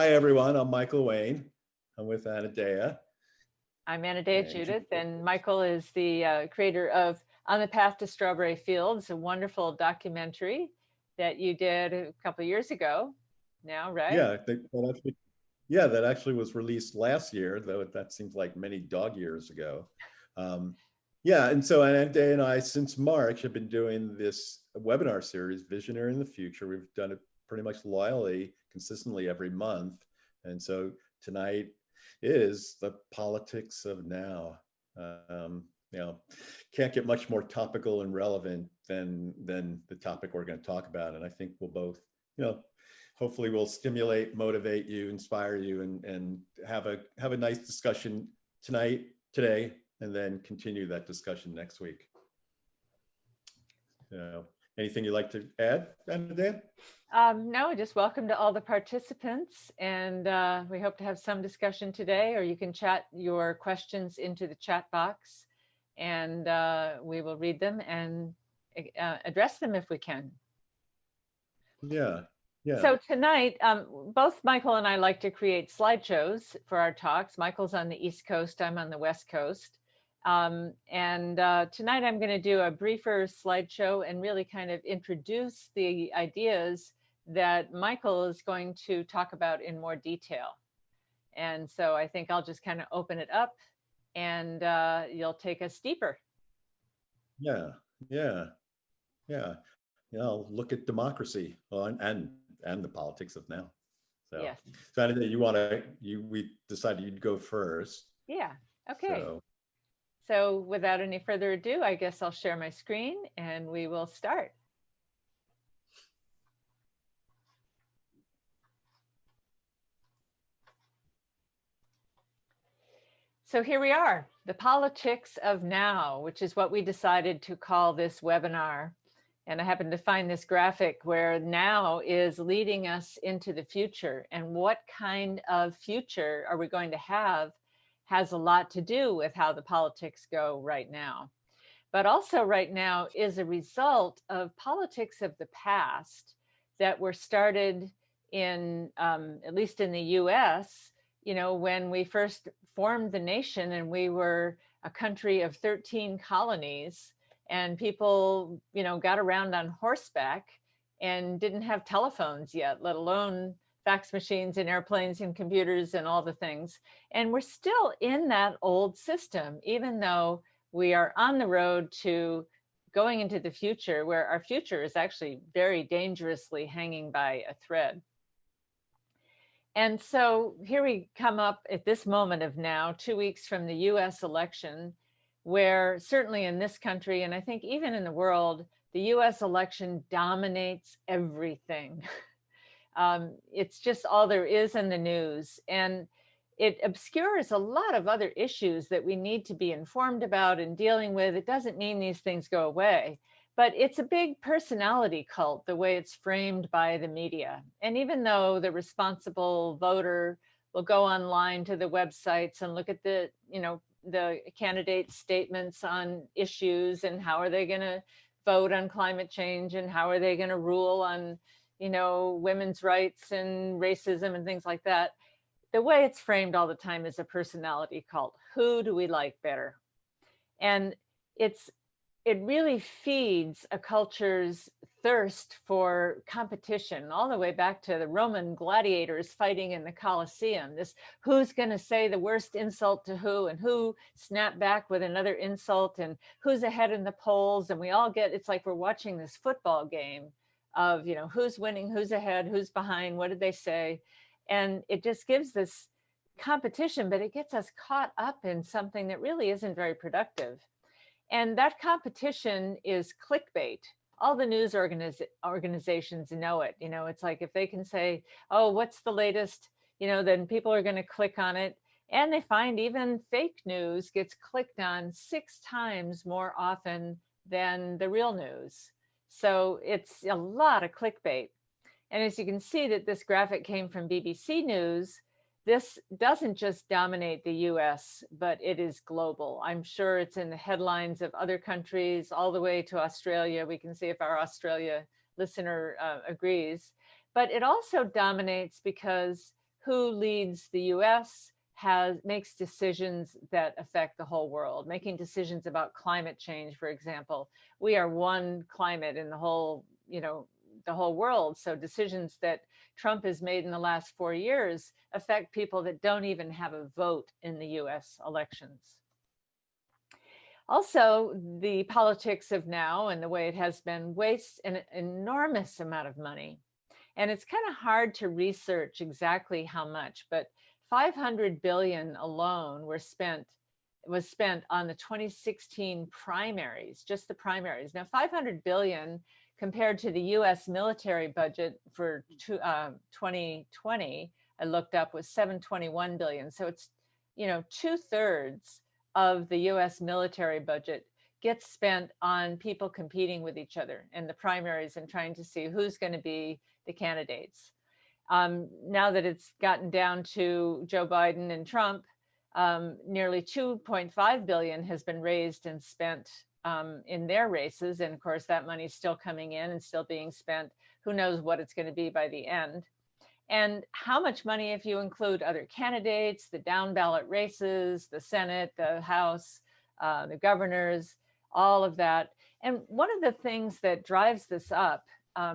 Hi, everyone. I'm Michael Wayne. I'm with Anadea. I'm Anadea And Judith, and Michael is the creator of On the Path to Strawberry Fields, a wonderful documentary that you did a couple of years ago now, right? yeah, I think that actually was released last year, though that seems like many dog years ago. Um, yeah, and so Anadea and I, since March, have been doing this webinar series, Visioneer in the Future. We've done it pretty much loyally, consistently every month. And so tonight is the politics of now. Um, you know, can't get much more topical and relevant than the topic we're going to talk about. And I think we'll both, hopefully we'll stimulate, motivate you, inspire you, and have a nice discussion today, and then continue that discussion next week. Anything you'd like to add, Anadea? No, just welcome to all the participants, and we hope to have some discussion today, or you can chat your questions into the chat box, and we will read them and address them if we can. Yeah. Yeah. So tonight, both Michael and I like to create slideshows for our talks. Michael's on the East Coast, I'm on the West Coast. Tonight I'm going to do a briefer slideshow and really kind of introduce the ideas that Michael is going to talk about in more detail. And so I think I'll just kind of open it up and you'll take us deeper. Yeah. Look at democracy and the politics of now. So, yes. So Anadea, we decided you'd go first. Yeah. Okay. So without any further ado, I guess I'll share my screen and we will start. So here we are, the politics of now, which is what we decided to call this webinar. And I happened to find this graphic where now is leading us into the future, and what kind of future are we going to have has a lot to do with how the politics go right now. But also right now is a result of politics of the past that were started in, at least in the US, when we first formed the nation and we were a country of 13 colonies, and people, got around on horseback and didn't have telephones yet, let alone fax machines and airplanes and computers and all the things. And we're still in that old system, even though we are on the road to going into the future, where our future is actually very dangerously hanging by a thread. And so here we come up at this moment of now, 2 weeks from the US election, where certainly in this country, and I think even in the world, the US election dominates everything. It's just all there is in the news. And it obscures a lot of other issues that we need to be informed about and dealing with. It doesn't mean these things go away, but it's a big personality cult, the way it's framed by the media. And even though the responsible voter will go online to the websites and look at the candidate statements on issues and how are they going to vote on climate change and how are they going to rule on, women's rights and racism and things like that, the way it's framed all the time is a personality cult. Who do we like better? And it really feeds a culture's thirst for competition, all the way back to the Roman gladiators fighting in the Colosseum. This who's going to say the worst insult to who, and who snap back with another insult, and who's ahead in the polls. And we all it's like we're watching this football game of, who's winning, who's ahead, who's behind, what did they say? And it just gives this competition, but it gets us caught up in something that really isn't very productive. And that competition is clickbait. All the news organizations know it. It's like if they can say, oh, what's the latest, then people are going to click on it. And they find even fake news gets clicked on 6 times more often than the real news. So it's a lot of clickbait. And as you can see that this graphic came from BBC News, this doesn't just dominate the US, but it is global. I'm sure it's in the headlines of other countries all the way to Australia. We can see if our Australia listener agrees. But it also dominates because who leads the US makes decisions that affect the whole world, making decisions about climate change, for example. We are one climate in the whole, the whole world. So decisions that Trump has made in the last 4 years affect people that don't even have a vote in the US elections. Also, the politics of now and the way it has been wastes an enormous amount of money. And it's kind of hard to research exactly how much, but 500 billion alone was spent on the 2016 primaries, just the primaries. Now, 500 billion compared to the US military budget for 2020, I looked up, was 721 billion. So it's, 2/3 of the US military budget gets spent on people competing with each other in the primaries and trying to see who's going to be the candidates. Now that it's gotten down to Joe Biden and Trump, nearly 2.5 billion has been raised and spent in their races. And of course, that money is still coming in and still being spent. Who knows what it's going to be by the end. And how much money if you include other candidates, the down ballot races, the Senate, the House, the governors, all of that. And one of the things that drives this up,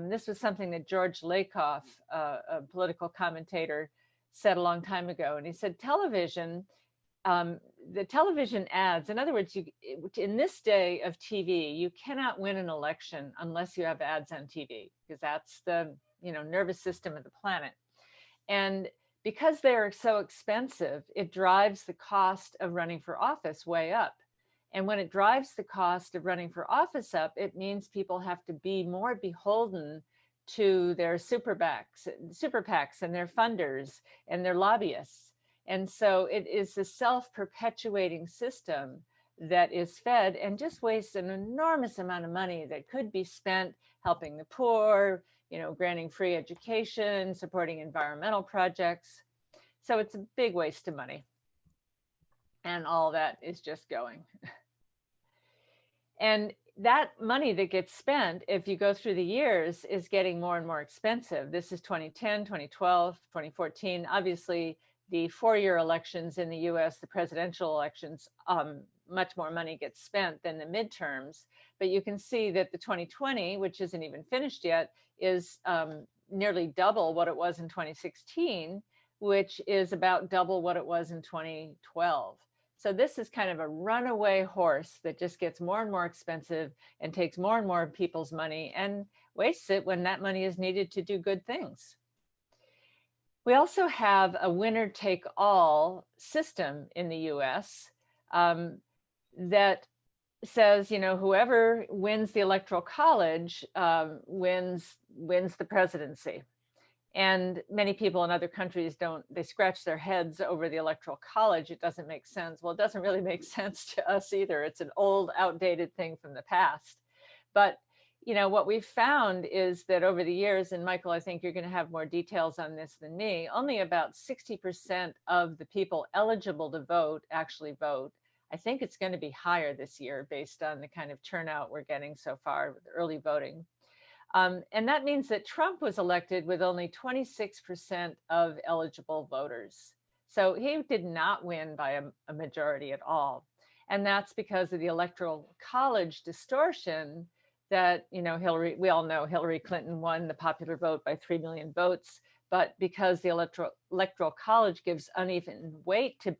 this was something that George Lakoff, a political commentator, said a long time ago. And he said, television, the television ads, in other words, in this day of TV, you cannot win an election unless you have ads on TV, because that's the nervous system of the planet. And because they are so expensive, it drives the cost of running for office way up. And when it drives the cost of running for office up, it means people have to be more beholden to their super PACs and their funders and their lobbyists. And so it is a self-perpetuating system that is fed and just wastes an enormous amount of money that could be spent helping the poor, granting free education, supporting environmental projects. So it's a big waste of money. And all that is just going. And that money that gets spent, if you go through the years, is getting more and more expensive. This is 2010, 2012, 2014. Obviously, the 4-year elections in the US, the presidential elections, much more money gets spent than the midterms. But you can see that the 2020, which isn't even finished yet, is nearly double what it was in 2016, which is about double what it was in 2012. So this is kind of a runaway horse that just gets more and more expensive and takes more and more people's money and wastes it when that money is needed to do good things. We also have a winner-take-all system in the US that says, whoever wins the Electoral College wins the presidency. And many people in other countries they scratch their heads over the Electoral College. It doesn't make sense. Well, it doesn't really make sense to us either. It's an old, outdated thing from the past. But, what we've found is that over the years, and Michael, I think you're going to have more details on this than me, only about 60% of the people eligible to vote actually vote. I think it's going to be higher this year based on the kind of turnout we're getting so far with early voting. And that means that Trump was elected with only 26% of eligible voters. So he did not win by a majority at all. And that's because of the Electoral College distortion that, we all know Hillary Clinton won the popular vote by 3 million votes. But because the Electoral College gives uneven weight to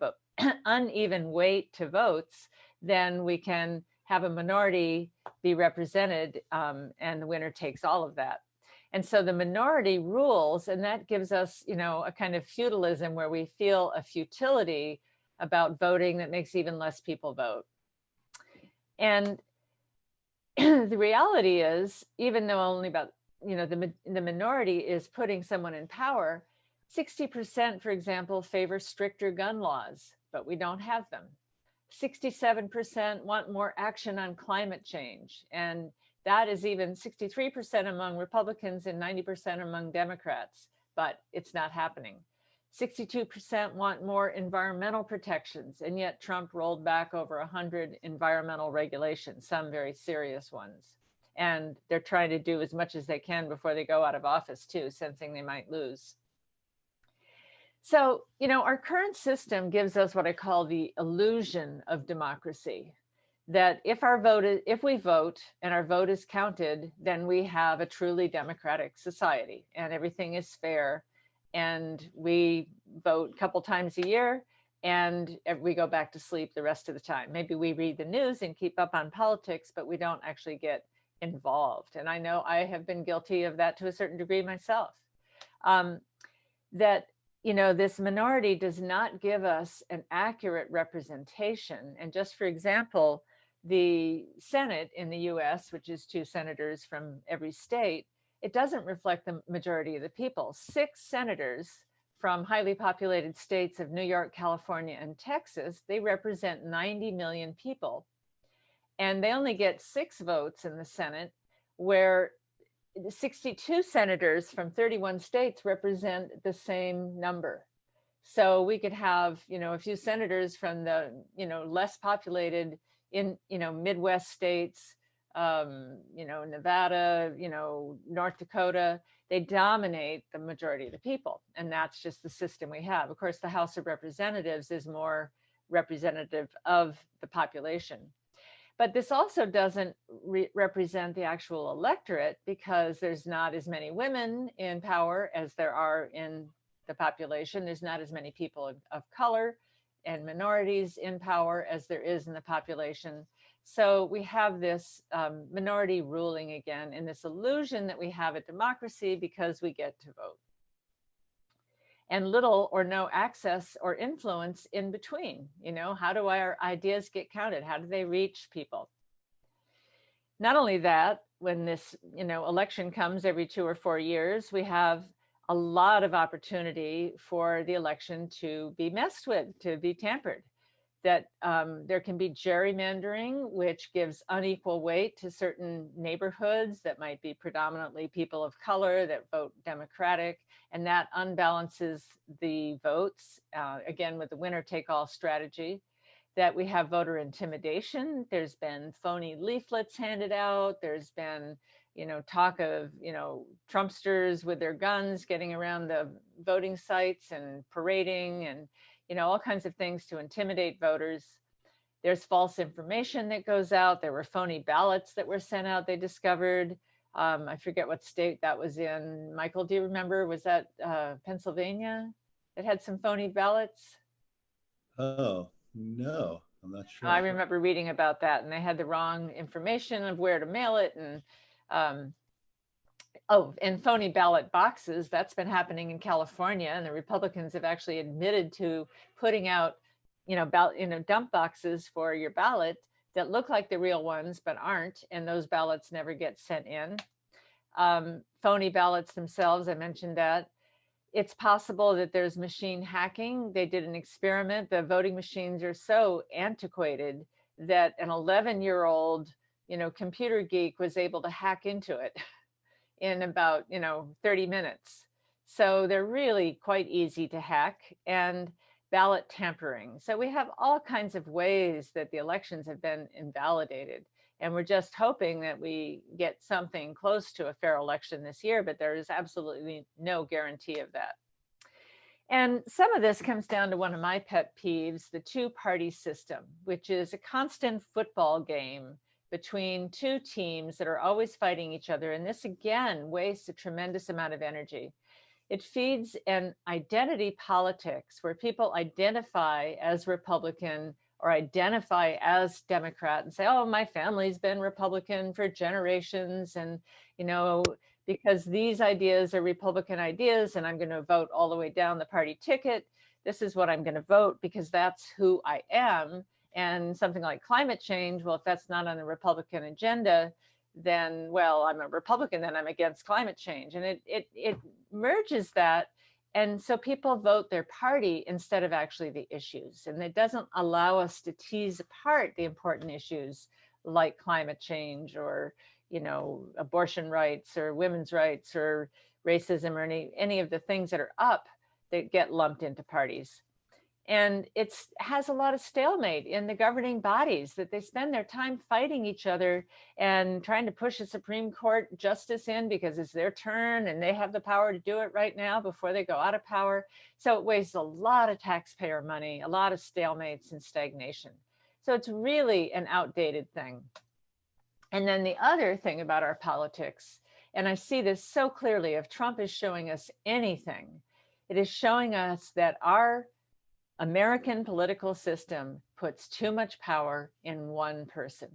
votes, then we can have a minority be represented, and the winner takes all of that. And so the minority rules, and that gives us, a kind of feudalism where we feel a futility about voting that makes even less people vote. And the reality is, even though only about, the minority is putting someone in power, 60%, for example, favor stricter gun laws, but we don't have them. 67% want more action on climate change. And that is even 63% among Republicans and 90% among Democrats, but it's not happening. 62% want more environmental protections, and yet Trump rolled back over 100 environmental regulations, some very serious ones. And they're trying to do as much as they can before they go out of office too, sensing they might lose. So, our current system gives us what I call the illusion of democracy. That if we vote and our vote is counted, then we have a truly democratic society and everything is fair. And we vote a couple times a year and we go back to sleep the rest of the time. Maybe we read the news and keep up on politics, but we don't actually get involved. And I know I have been guilty of that to a certain degree myself. Um, that this minority does not give us an accurate representation. And just for example, the Senate in the US, which is 2 senators from every state, it doesn't reflect the majority of the people. 6 senators from highly populated states of New York, California, and Texas, they represent 90 million people. And they only get 6 votes in the Senate, where 62 senators from 31 states represent the same number. So we could have, a few senators from the, less populated in, Midwest states, Nevada, North Dakota. They dominate the majority of the people. And that's just the system we have. Of course, the House of Representatives is more representative of the population. But this also doesn't represent the actual electorate, because there's not as many women in power as there are in the population. There's not as many people of color and minorities in power as there is in the population. So we have this minority ruling again, in this illusion that we have a democracy because we get to vote, and little or no access or influence in between. How do our ideas get counted? How do they reach people? Not only that, when this, election comes every 2 or 4 years, we have a lot of opportunity for the election to be messed with, to be tampered. That there can be gerrymandering, which gives unequal weight to certain neighborhoods that might be predominantly people of color that vote Democratic, and that unbalances the votes, again, with the winner-take-all strategy. That we have voter intimidation. There's been phony leaflets handed out. There's been, talk of, Trumpsters with their guns getting around the voting sites and parading and, all kinds of things to intimidate voters. There's false information that goes out. There were phony ballots that were sent out, they discovered. I forget what state that was in. Michael, do you remember? Was that Pennsylvania? It had some phony ballots? Oh, no, I'm not I sure. remember reading about that, and they had the wrong information of where to mail it. And and phony ballot boxes, that's been happening in California, and the Republicans have actually admitted to putting out, dump boxes for your ballot that look like the real ones but aren't, and those ballots never get sent in. Phony ballots themselves, I mentioned that. It's possible that there's machine hacking. They did an experiment. The voting machines are so antiquated that an 11-year-old, computer geek was able to hack into it in about, 30 minutes. So they're really quite easy to hack. And ballot tampering. So we have all kinds of ways that the elections have been invalidated. And we're just hoping that we get something close to a fair election this year, but there is absolutely no guarantee of that. And some of this comes down to one of my pet peeves, the 2-party system, which is a constant football game between 2 teams that are always fighting each other. And this, again, wastes a tremendous amount of energy. It feeds an identity politics where people identify as Republican or identify as Democrat and say, oh, my family's been Republican for generations. And, because these ideas are Republican ideas and I'm going to vote all the way down the party ticket, this is what I'm going to vote because that's who I am. And something like climate change, well, if that's not on the Republican agenda, then, well, I'm a Republican, then I'm against climate change. And it merges that. And so people vote their party instead of actually the issues. And it doesn't allow us to tease apart the important issues like climate change or, abortion rights or women's rights or racism or any of the things that are up that get lumped into parties. And it has a lot of stalemate in the governing bodies, that they spend their time fighting each other and trying to push a Supreme Court justice in because it's their turn and they have the power to do it right now before they go out of power. So it wastes a lot of taxpayer money, a lot of stalemates and stagnation. So it's really an outdated thing. And then the other thing about our politics, and I see this so clearly, if Trump is showing us anything, it is showing us that our American political system puts too much power in one person.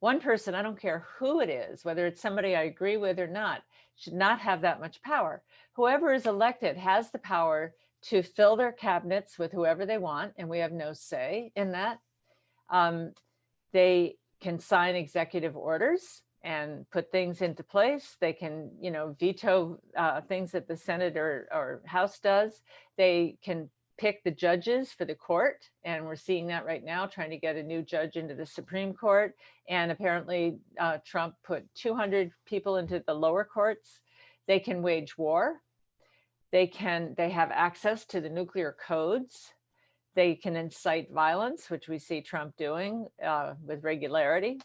One person, I don't care who it is, whether it's somebody I agree with or not, should not have that much power. Whoever is elected has the power to fill their cabinets with whoever they want, and we have no say in that. They can sign executive orders and put things into place. They can, veto things that the Senate or House does. They can pick the judges for the court, and we're seeing that right now, trying to get a new judge into the Supreme Court. And apparently Trump put 200 people into the lower courts. They can wage war. They have access to the nuclear codes. They can incite violence, which we see Trump doing with regularity,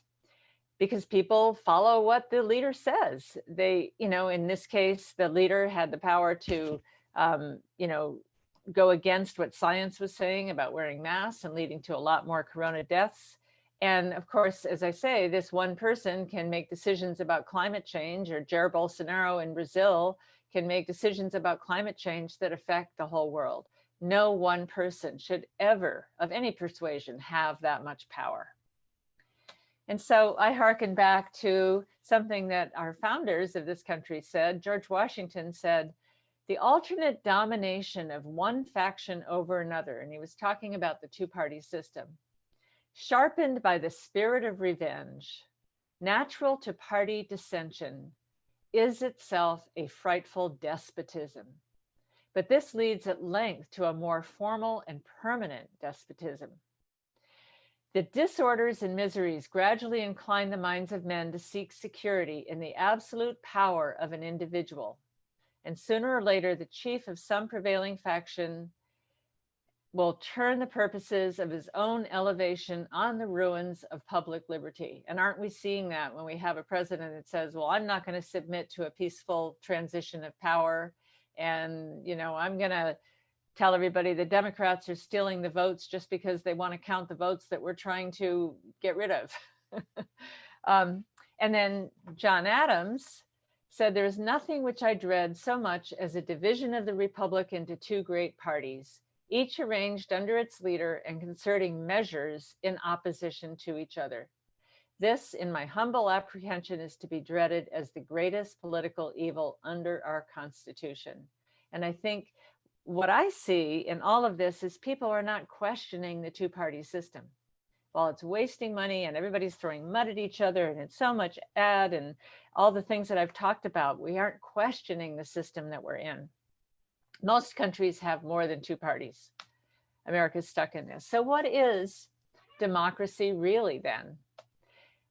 because people follow what the leader says. They, in this case, the leader had the power to, go against what science was saying about wearing masks and leading to a lot more corona deaths. And of course, as I say, this one person can make decisions about climate change, or Jair Bolsonaro in Brazil can make decisions about climate change that affect the whole world. No one person should ever, of any persuasion, have that much power. And so I hearken back to something that our founders of this country said. George Washington said, "The alternate domination of one faction over another," and he was talking about the two-party system, "sharpened by the spirit of revenge, natural to party dissension, is itself a frightful despotism. But this leads at length to a more formal and permanent despotism. The disorders and miseries gradually incline the minds of men to seek security in the absolute power of an individual. And sooner or later, the chief of some prevailing faction will turn the purposes of his own elevation on the ruins of public liberty." And aren't we seeing that when we have a president that says, well, I'm not going to submit to a peaceful transition of power. And, I'm going to tell everybody the Democrats are stealing the votes just because they want to count the votes that we're trying to get rid of. And then John Adams said, "There is nothing which I dread so much as a division of the Republic into two great parties, each arranged under its leader and concerting measures in opposition to each other. This, in my humble apprehension, is to be dreaded as the greatest political evil under our Constitution." And I think what I see in all of this is people are not questioning the two-party system. While it's wasting money and everybody's throwing mud at each other and it's so much ad and all the things that I've talked about, we aren't questioning the system that we're in. Most countries have more than two parties. America's stuck in this. So what is democracy really then?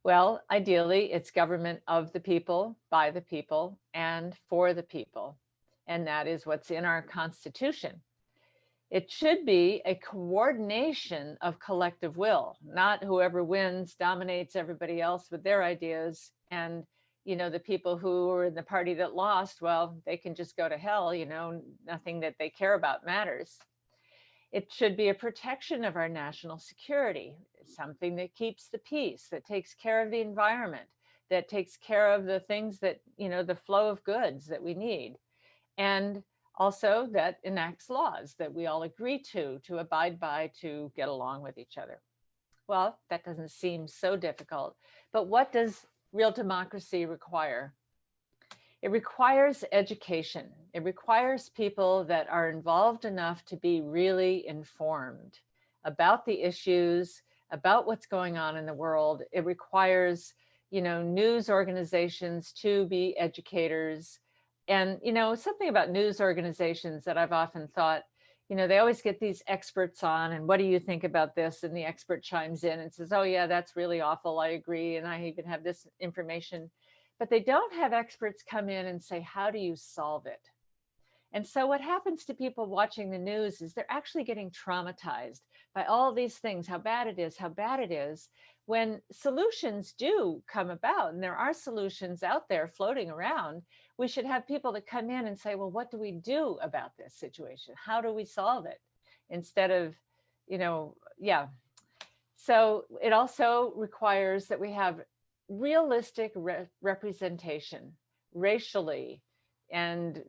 Well, ideally, it's government of the people, by the people, and for the people. And that is what's in our Constitution. It should be a coordination of collective will, not whoever wins dominates everybody else with their ideas. And, the people who are in the party that lost, well, they can just go to hell, nothing that they care about matters. It should be a protection of our national security, something that keeps the peace, that takes care of the environment, that takes care of the things that, the flow of goods that we need. And also that enacts laws that we all agree to abide by, to get along with each other. Well, that doesn't seem so difficult, but what does real democracy require? It requires education. It requires people that are involved enough to be really informed about the issues, about what's going on in the world. It requires, news organizations to be educators. And, something about news organizations that I've often thought, they always get these experts on, and what do you think about this? And the expert chimes in and says, oh yeah, that's really awful. I agree. And I even have this information, but they don't have experts come in and say, how do you solve it? And so what happens to people watching the news is they're actually getting traumatized by all these things, how bad it is, how bad it is, when solutions do come about, and there are solutions out there floating around. We should have people that come in and say, well, what do we do about this situation? How do we solve it? Instead of, yeah. So it also requires that we have realistic representation racially and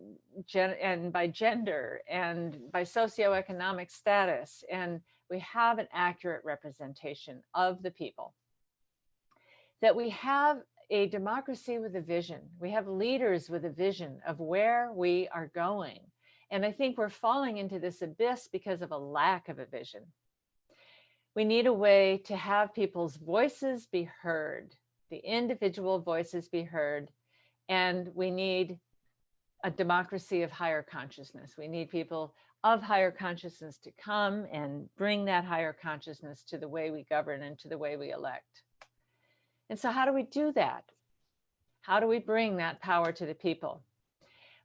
by gender and by socioeconomic status, and we have an accurate representation of the people. That we have a democracy with a vision. We have leaders with a vision of where we are going. And I think we're falling into this abyss because of a lack of a vision. We need a way to have people's voices be heard, the individual voices be heard, and we need a democracy of higher consciousness. We need people of higher consciousness to come and bring that higher consciousness to the way we govern and to the way we elect. And so how do we do that? How do we bring that power to the people?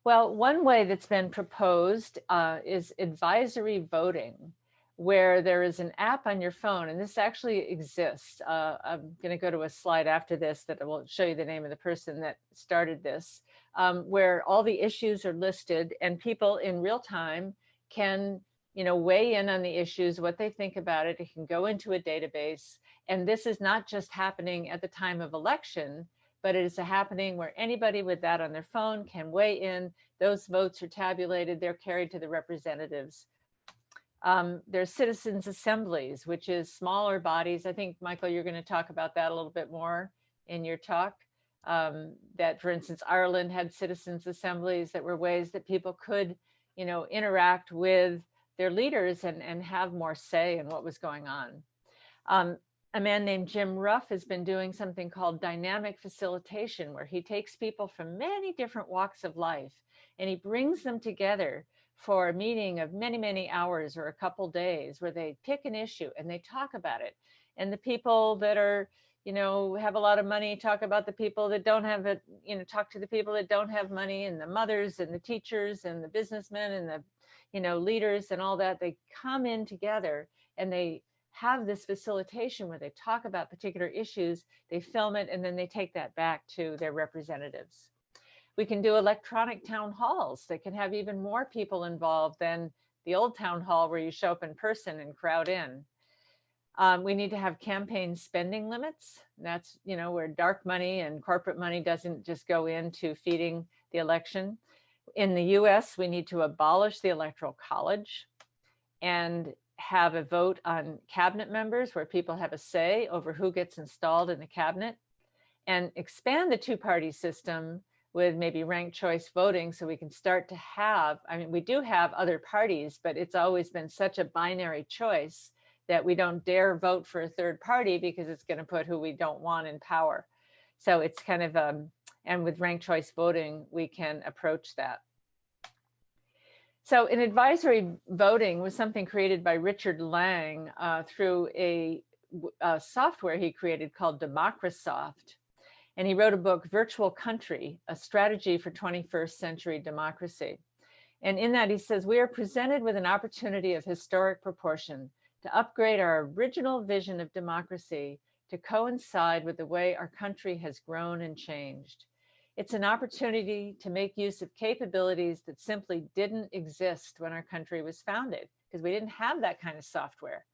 Well, one way that's been proposed is advisory voting, where there is an app on your phone, and this actually exists. I'm going to go to a slide after this that will show you the name of the person that started this, where all the issues are listed and people in real time can weigh in on the issues, what they think about it. It can go into a database. And this is not just happening at the time of election, but it is happening where anybody with that on their phone can weigh in. Those votes are tabulated, they're carried to the representatives. There's citizens' assemblies, which is smaller bodies. I think, Michael, you're going to talk about that a little bit more in your talk. That, for instance, Ireland had citizens' assemblies that were ways that people could, interact with their leaders and have more say in what was going on. A man named Jim Ruff has been doing something called dynamic facilitation, where he takes people from many different walks of life and he brings them together for a meeting of many, many hours or a couple days, where they pick an issue and they talk about it. And the people that are, have a lot of money talk about the people that don't have it, talk to the people that don't have money, and the mothers and the teachers and the businessmen and the, leaders and all that. They come in together and they have this facilitation where they talk about particular issues, they film it, and then they take that back to their representatives. We can do electronic town halls that can have even more people involved than the old town hall where you show up in person and crowd in. We need to have campaign spending limits. That's, where dark money and corporate money doesn't just go into feeding the election. In the US, we need to abolish the Electoral College and have a vote on cabinet members where people have a say over who gets installed in the cabinet, and expand the two-party system with maybe ranked choice voting, so we can start to have, we do have other parties, but it's always been such a binary choice that we don't dare vote for a third party because it's going to put who we don't want in power. So it's kind of, and with ranked choice voting, we can approach that. So an advisory voting was something created by Richard Lang through a software he created called Democrasoft. And he wrote a book, Virtual Country, A Strategy for 21st Century Democracy. And in that he says, we are presented with an opportunity of historic proportion to upgrade our original vision of democracy to coincide with the way our country has grown and changed. It's an opportunity to make use of capabilities that simply didn't exist when our country was founded, because we didn't have that kind of software.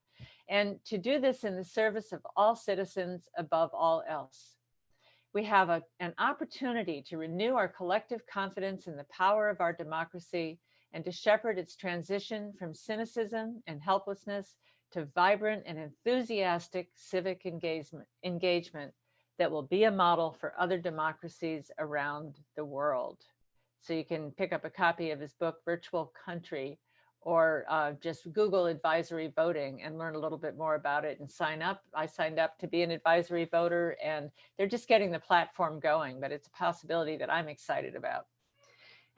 And to do this in the service of all citizens above all else. We have an opportunity to renew our collective confidence in the power of our democracy and to shepherd its transition from cynicism and helplessness to vibrant and enthusiastic civic engagement that will be a model for other democracies around the world. So you can pick up a copy of his book, Virtual Country, or just Google advisory voting and learn a little bit more about it and sign up. I signed up to be an advisory voter, and they're just getting the platform going, but it's a possibility that I'm excited about.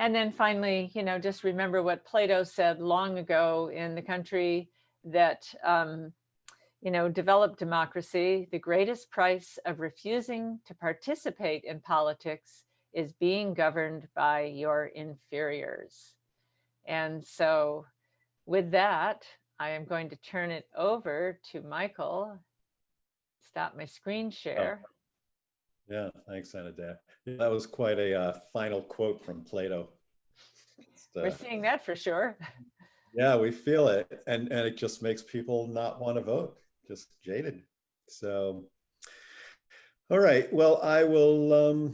And then finally, just remember what Plato said long ago in the country that, developed democracy. The greatest price of refusing to participate in politics is being governed by your inferiors. And so with that, I am going to turn it over to Michael. Stop my screen Oh, share. yeah, thanks, Anna. That was quite a final quote from Plato. We're seeing that for sure. Yeah, we feel it, and it just makes people not want to vote, just jaded. So, all right. Well, I will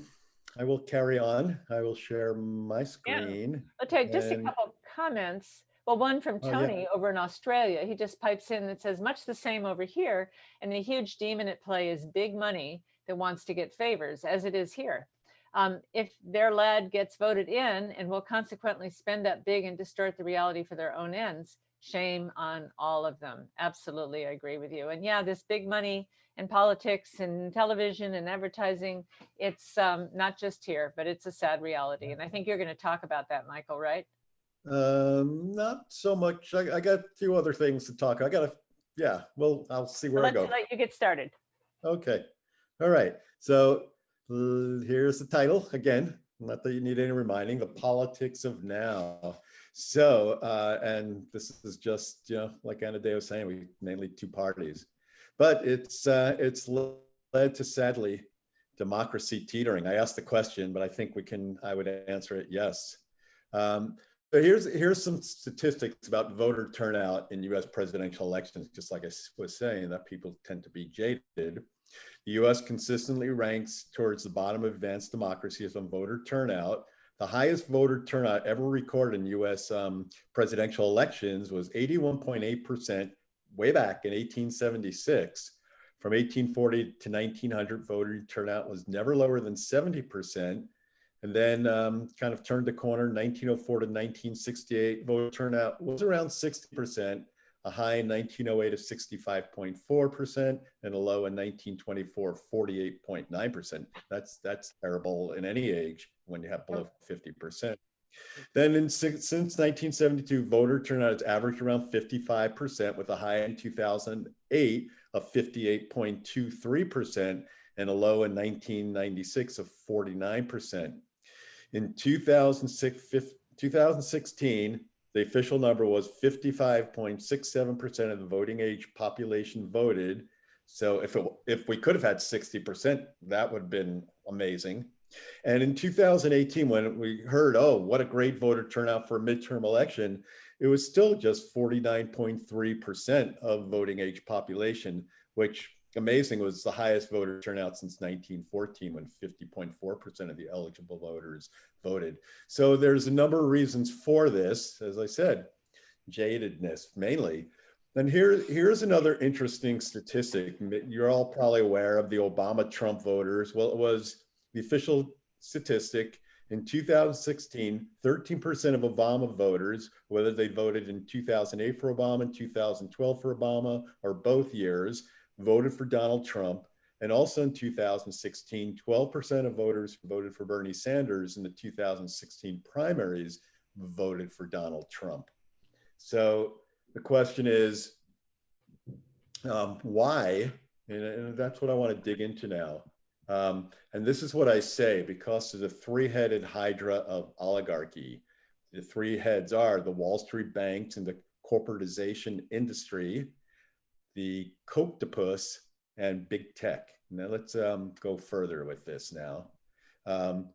carry on. I will share my Yeah. screen, I'll tell you just a and couple of comments. Well, one from oh yeah, Tony over in Australia. He just pipes in that says, much the same over here. And the huge demon at play is big money that wants to get favors, as it is here. If their lad gets voted in and will consequently spend up big and distort the reality for their own ends, shame on all of them. Absolutely, I agree with you. And yeah, this big money and politics and television and advertising, it's not just here, but it's a sad reality. And I think you're going to talk about that, Michael, right? not so much. I got a few other things to talk. Yeah. Well, I'll see where I go. Let you get started. Okay. All right. So here's the title again. Not that you need any reminding, The Politics of Now. So, and this is just, like Anna Day was saying, we mainly two parties, but it's led to, sadly, democracy teetering. I asked the question, but I think I would answer it yes. So here's some statistics about voter turnout in US presidential elections, just like I was saying, that people tend to be jaded. The US consistently ranks towards the bottom of advanced democracies on voter turnout. The highest voter turnout ever recorded in US presidential elections was 81.8% way back in 1876. From 1840 to 1900, voter turnout was never lower than 70%. And then kind of turned the corner, 1904 to 1968, voter turnout was around 60%, a high in 1908 of 65.4%, and a low in 1924, 48.9%. That's terrible in any age when you have below 50%. Then since 1972, voter turnout has averaged around 55%, with a high in 2008 of 58.23% and a low in 1996 of 49%. In 2016, the official number was 55.67% of the voting age population voted. So if we could have had 60%, that would have been amazing. And in 2018, when we heard, oh, what a great voter turnout for a midterm election, it was still just 49.3% of voting age population, which, amazing, was the highest voter turnout since 1914, when 50.4% of the eligible voters voted. So there's a number of reasons for this, as I said, jadedness mainly. And here's another interesting statistic. You're all probably aware of the Obama-Trump voters. Well, it was the official statistic in 2016, 13% of Obama voters, whether they voted in 2008 for Obama and 2012 for Obama, or both years, voted for Donald Trump. And also in 2016, 12% of voters who voted for Bernie Sanders in the 2016 primaries voted for Donald Trump. So the question is, why? And that's what I want to dig into now. And this is what I say, because of the three-headed hydra of oligarchy. The three heads are the Wall Street banks and the corporatization industry, the coctopus, and big tech. Now let's go further with this now.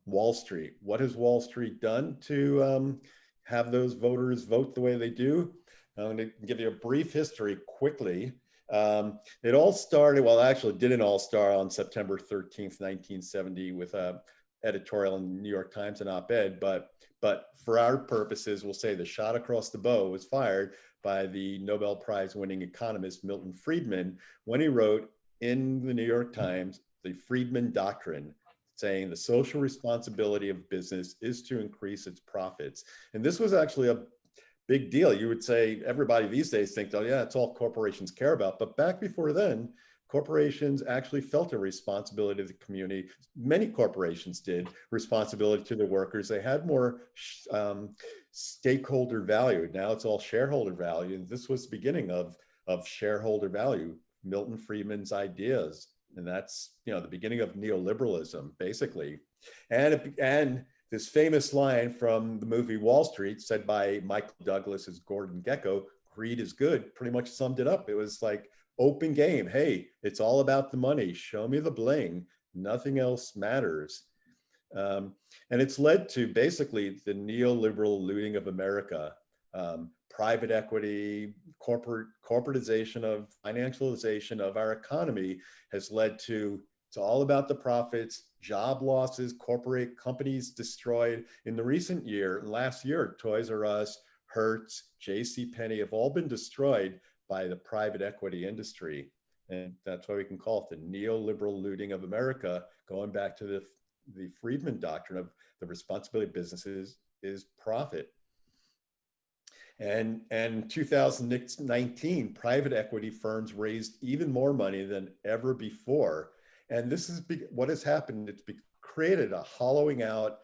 Wall Street. What has Wall Street done to have those voters vote the way they do? I'm going to give you a brief history quickly. It all started, well, actually, it didn't all start on September 13th, 1970, with an editorial in the New York Times and op-ed, but for our purposes, we'll say the shot across the bow was fired by the Nobel Prize winning economist Milton Friedman when he wrote in the New York Times the Friedman Doctrine, saying the social responsibility of business is to increase its profits. And this was actually a big deal. You would say everybody these days thinks, oh yeah, it's all corporations care about. But back before then, corporations actually felt a responsibility to the community. Many corporations did, responsibility to the workers. They had more stakeholder value. Now it's all shareholder value. And this was the beginning of shareholder value, Milton Friedman's ideas. And that's, the beginning of neoliberalism, basically. And this famous line from the movie Wall Street, said by Michael Douglas as Gordon Gekko, greed is good, pretty much summed it up. It was like open game. Hey, it's all about the money. Show me the bling. Nothing else matters. And it's led to basically the neoliberal looting of America, private equity, corporatization of financialization of our economy has led to, it's all about the profits, job losses, corporate companies destroyed. In the recent year, last year, Toys R Us, Hertz, JCPenney have all been destroyed by the private equity industry. And that's why we can call it the neoliberal looting of America, going back to the Friedman doctrine of the responsibility of businesses is profit. And 2019, private equity firms raised even more money than ever before. And this is what has happened. It's created a hollowing out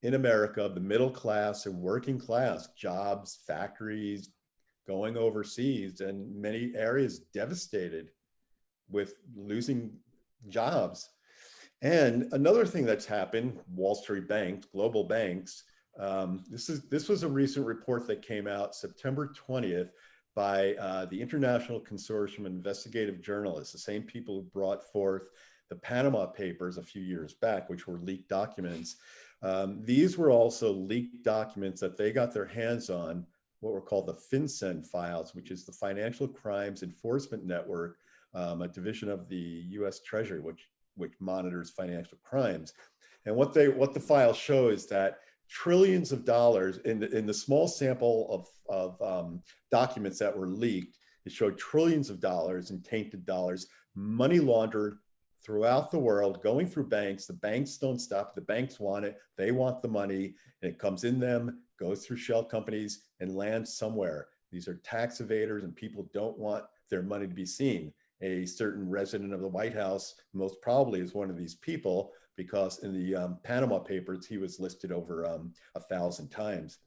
in America of the middle class and working class, jobs, factories going overseas, and many areas devastated with losing jobs. And another thing that's happened, Wall Street banks, global banks, this was a recent report that came out September 20th by the International Consortium of Investigative Journalists, the same people who brought forth the Panama Papers a few years back, which were leaked documents. These were also leaked documents that they got their hands on, what were called the Fincen Files, which is the Financial Crimes Enforcement Network, a division of the US Treasury, which monitors financial crimes. And what the files show is that trillions of dollars in the small sample of documents that were leaked, it showed trillions of dollars in tainted dollars, money laundered throughout the world, going through banks. The banks don't stop. The banks want it. They want the money, and it comes in them, goes through shell companies, and lands somewhere. These are tax evaders, and people don't want their money to be seen. A certain resident of the White House most probably is one of these people, because in the Panama Papers, he was listed over 1,000 times.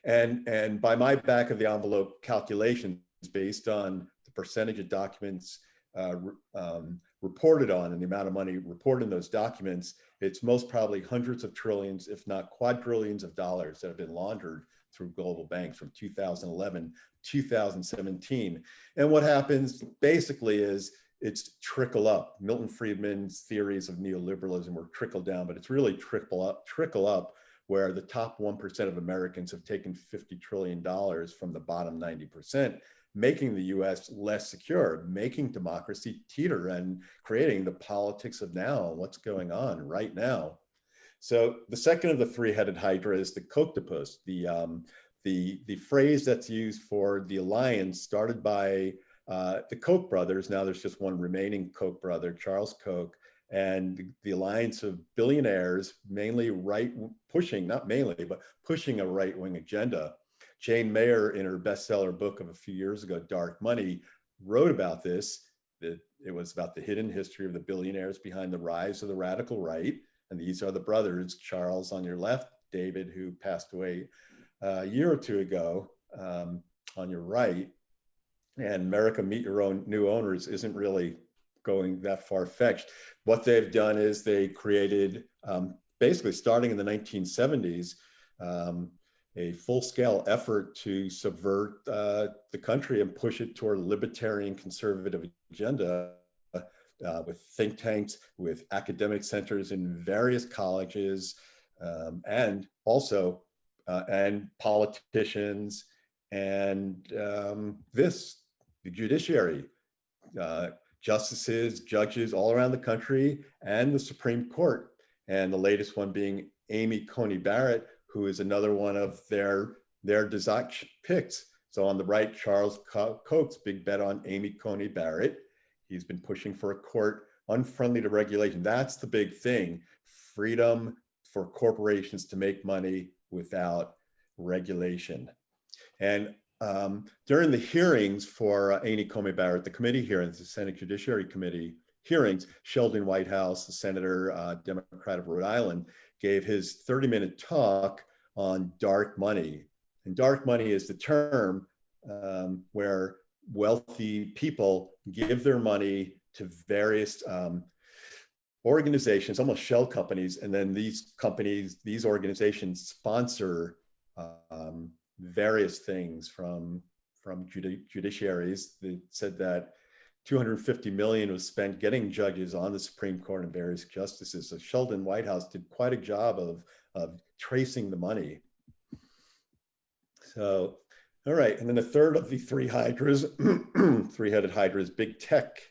And by my back of the envelope calculations, based on the percentage of documents reported on and the amount of money reported in those documents, it's most probably hundreds of trillions, if not quadrillions of dollars that have been laundered through global banks from 2011, 2017. And what happens basically is it's trickle up. Milton Friedman's theories of neoliberalism were trickle down, but it's really trickle up, where the top 1% of Americans have taken $50 trillion from the bottom 90%, making the US less secure, making democracy teeter, and creating the politics of now, what's going on right now. So the second of the three-headed hydra is the coctopus, the phrase that's used for the alliance started by the Koch brothers. Now there's just one remaining Koch brother, Charles Koch, and the alliance of billionaires, mainly pushing a right-wing agenda. Jane Mayer, in her bestseller book of a few years ago, Dark Money, wrote about this. That it was about the hidden history of the billionaires behind the rise of the radical right. And these are the brothers, Charles on your left, David, who passed away a year or two ago, on your right. And America Meet Your Own New Owners isn't really going that far-fetched. What they've done is they created, basically starting in the 1970s, a full-scale effort to subvert the country and push it toward a libertarian conservative agenda, with think tanks, with academic centers in various colleges, and also and politicians, and the judiciary, justices, judges all around the country, and the Supreme Court. And the latest one being Amy Coney Barrett, who is another one of their design picks. So on the right, Charles Koch's big bet on Amy Coney Barrett. He's been pushing for a court unfriendly to regulation. That's the big thing. Freedom for corporations to make money without regulation. And during the hearings for Amy Coney Barrett, the committee hearings, the Senate Judiciary Committee hearings, Sheldon Whitehouse, the senator, Democrat of Rhode Island, gave his 30-minute talk on dark money. And dark money is the term where wealthy people give their money to various organizations, almost shell companies, and then these companies, these organizations sponsor various things from judiciaries. They said that 250 million was spent getting judges on the Supreme Court and various justices. So Sheldon Whitehouse did quite a job of tracing the money. So, all right, and then a third of the three hydras, three-headed hydras, big tech.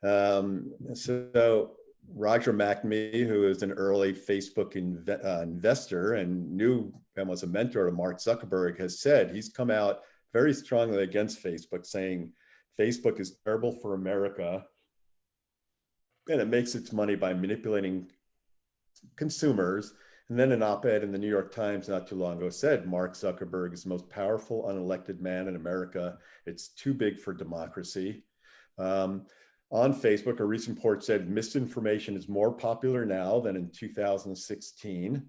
So Roger McNamee, who is an early Facebook investor and knew and was a mentor to Mark Zuckerberg, has said he's come out very strongly against Facebook, saying Facebook is terrible for America and it makes its money by manipulating consumers. And then an op-ed in the New York Times not too long ago said Mark Zuckerberg is the most powerful unelected man in America. It's too big for democracy. On Facebook, a recent report said misinformation is more popular now than in 2016.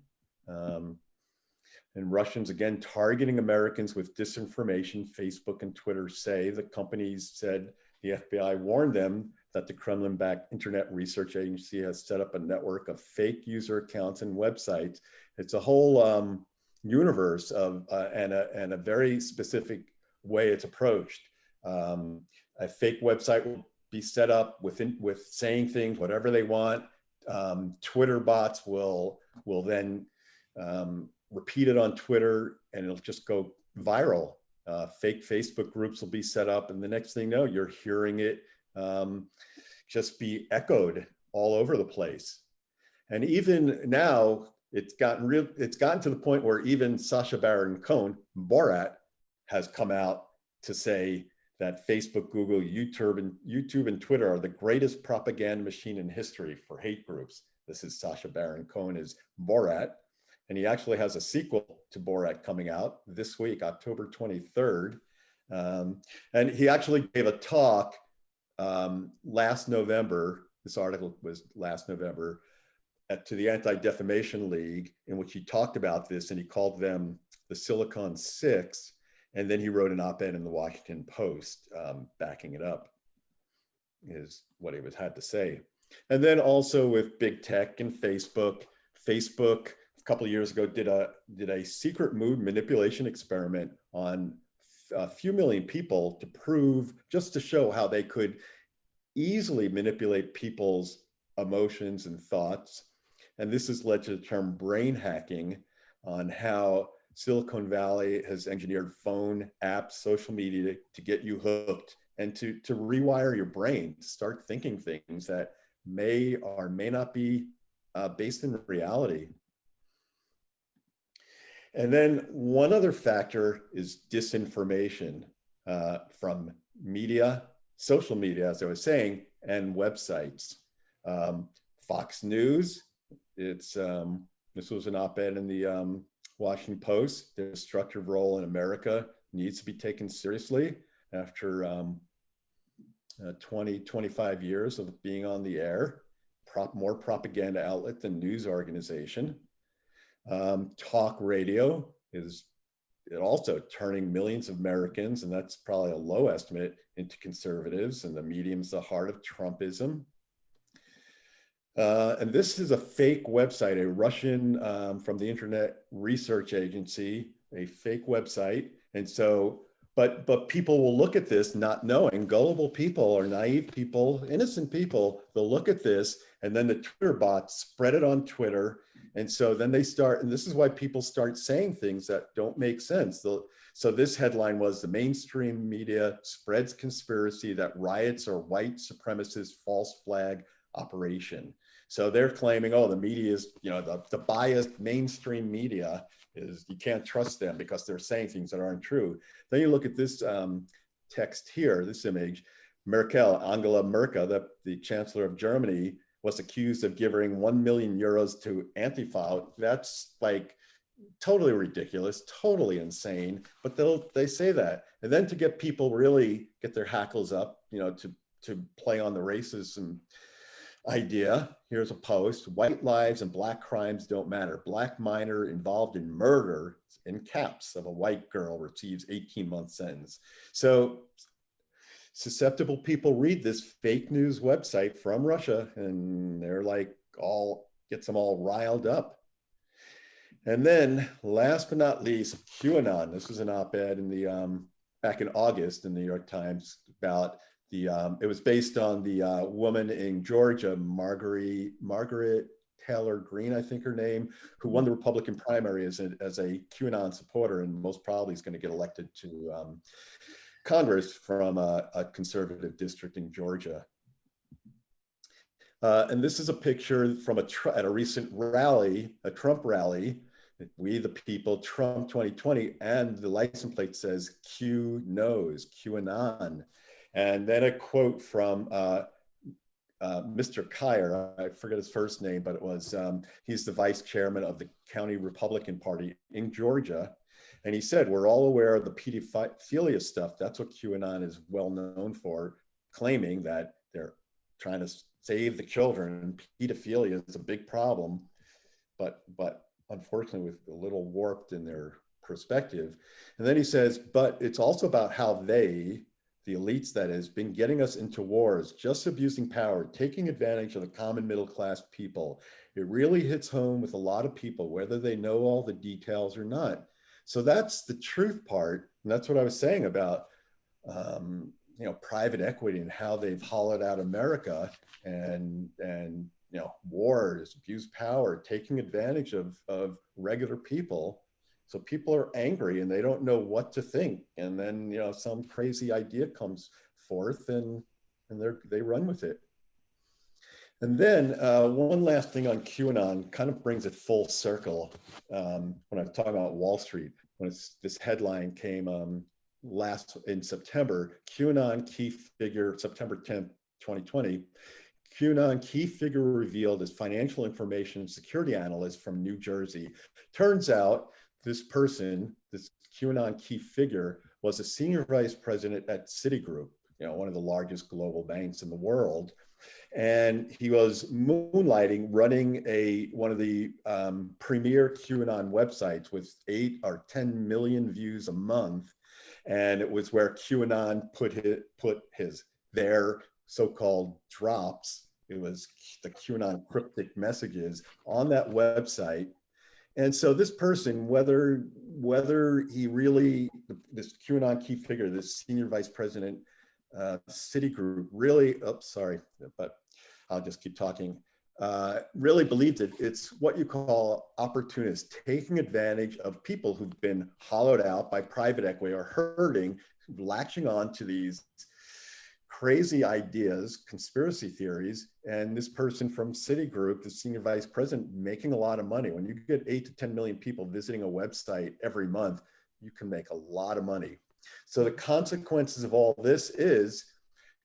And Russians, again, targeting Americans with disinformation, Facebook and Twitter say. The companies said the FBI warned them that the Kremlin-backed Internet Research Agency has set up a network of fake user accounts and websites. It's a whole universe of, and a very specific way it's approached. A fake website will be set up with saying things, whatever they want. Twitter bots will then repeat it on Twitter and it'll just go viral. Fake Facebook groups will be set up and the next thing you know, you're hearing it just be echoed all over the place. And even now, it's gotten to the point where even Sacha Baron Cohen, Borat, has come out to say that Facebook, Google, YouTube, and Twitter are the greatest propaganda machine in history for hate groups. This is Sacha Baron Cohen as Borat. And he actually has a sequel to Borat coming out this week, October 23rd. And he actually gave a talk last November. This article was last November to the Anti-Defamation League, in which he talked about this and he called them the Silicon Six. And then he wrote an op-ed in the Washington Post backing it up, is what he had to say. And then also with big tech and Facebook a couple of years ago did a secret mood manipulation experiment on a few million people to prove, just to show how they could easily manipulate people's emotions and thoughts. And this has led to the term brain hacking, on how Silicon Valley has engineered phone apps, social media to get you hooked and to rewire your brain, to start thinking things that may or may not be based in reality. And then one other factor is disinformation from media, social media, as I was saying, and websites. Fox News, this was an op-ed in the Washington Post. Their destructive role in America needs to be taken seriously after 25 years of being on the air. More propaganda outlet than news organization. Talk radio is also turning millions of Americans, and that's probably a low estimate, into conservatives, and the medium's the heart of Trumpism. And this is a fake website, a Russian from the Internet Research Agency, a fake website. And so, but people will look at this not knowing, gullible people or naive people, innocent people, they'll look at this, and then the Twitter bots spread it on Twitter. And so then they start, and this is why people start saying things that don't make sense. So this headline was, the mainstream media spreads conspiracy that riots are white supremacist false flag operation. So they're claiming, oh, the media is, the biased mainstream media is, you can't trust them because they're saying things that aren't true. Then you look at this text here, this image. Angela Merkel, the Chancellor of Germany, was accused of giving 1 million euros to Antifa. That's like totally ridiculous, totally insane, but they say that. And then to get people really get their hackles up, to play on the racism idea, here's a post: white lives and black crimes don't matter. Black minor involved in murder, in caps, of a white girl receives 18-month sentence. So susceptible people read this fake news website from Russia, and they're like gets them all riled up. And then last but not least, QAnon. This was an op-ed in the back in August in the New York Times about it was based on the woman in Georgia, Margaret Taylor Greene, I think her name, who won the Republican primary as a QAnon supporter, and most probably is going to get elected to Congress from a conservative district in Georgia. And this is a picture from at a recent rally, a Trump rally, We the People, Trump 2020, and the license plate says Q knows, QAnon. And then a quote from Mr. Kyer, I forget his first name, but it was, he's the vice chairman of the county Republican Party in Georgia. And he said, we're all aware of the pedophilia stuff. That's what QAnon is well known for, claiming that they're trying to save the children. Pedophilia is a big problem, but unfortunately with a little warped in their perspective. And then he says, but it's also about how they, the elites that is, been getting us into wars, just abusing power, taking advantage of the common middle class people. It really hits home with a lot of people, whether they know all the details or not. So that's the truth part. And that's what I was saying about private equity and how they've hollowed out America and wars, abuse power, taking advantage of regular people. So people are angry and they don't know what to think. And then, some crazy idea comes forth and they run with it. And then one last thing on QAnon kind of brings it full circle. When I'm talking about Wall Street, when this headline came in September, QAnon key figure, September 10th, 2020, QAnon key figure revealed as financial information and security analyst from New Jersey. Turns out this person, this QAnon key figure, was a senior vice president at Citigroup, one of the largest global banks in the world. And he was moonlighting, running one of the premier QAnon websites with 8 or 10 million views a month. And it was where QAnon put their so-called drops. It was the QAnon cryptic messages on that website. And so this person, whether he really, this QAnon key figure, this senior vice president, Citigroup, really, but I'll just keep talking, really believed it. It's what you call opportunists, taking advantage of people who've been hollowed out by private equity or hurting, latching on to these crazy ideas, conspiracy theories, and this person from Citigroup, the senior vice president, making a lot of money. When you get 8 to 10 million people visiting a website every month, you can make a lot of money. So the consequences of all this is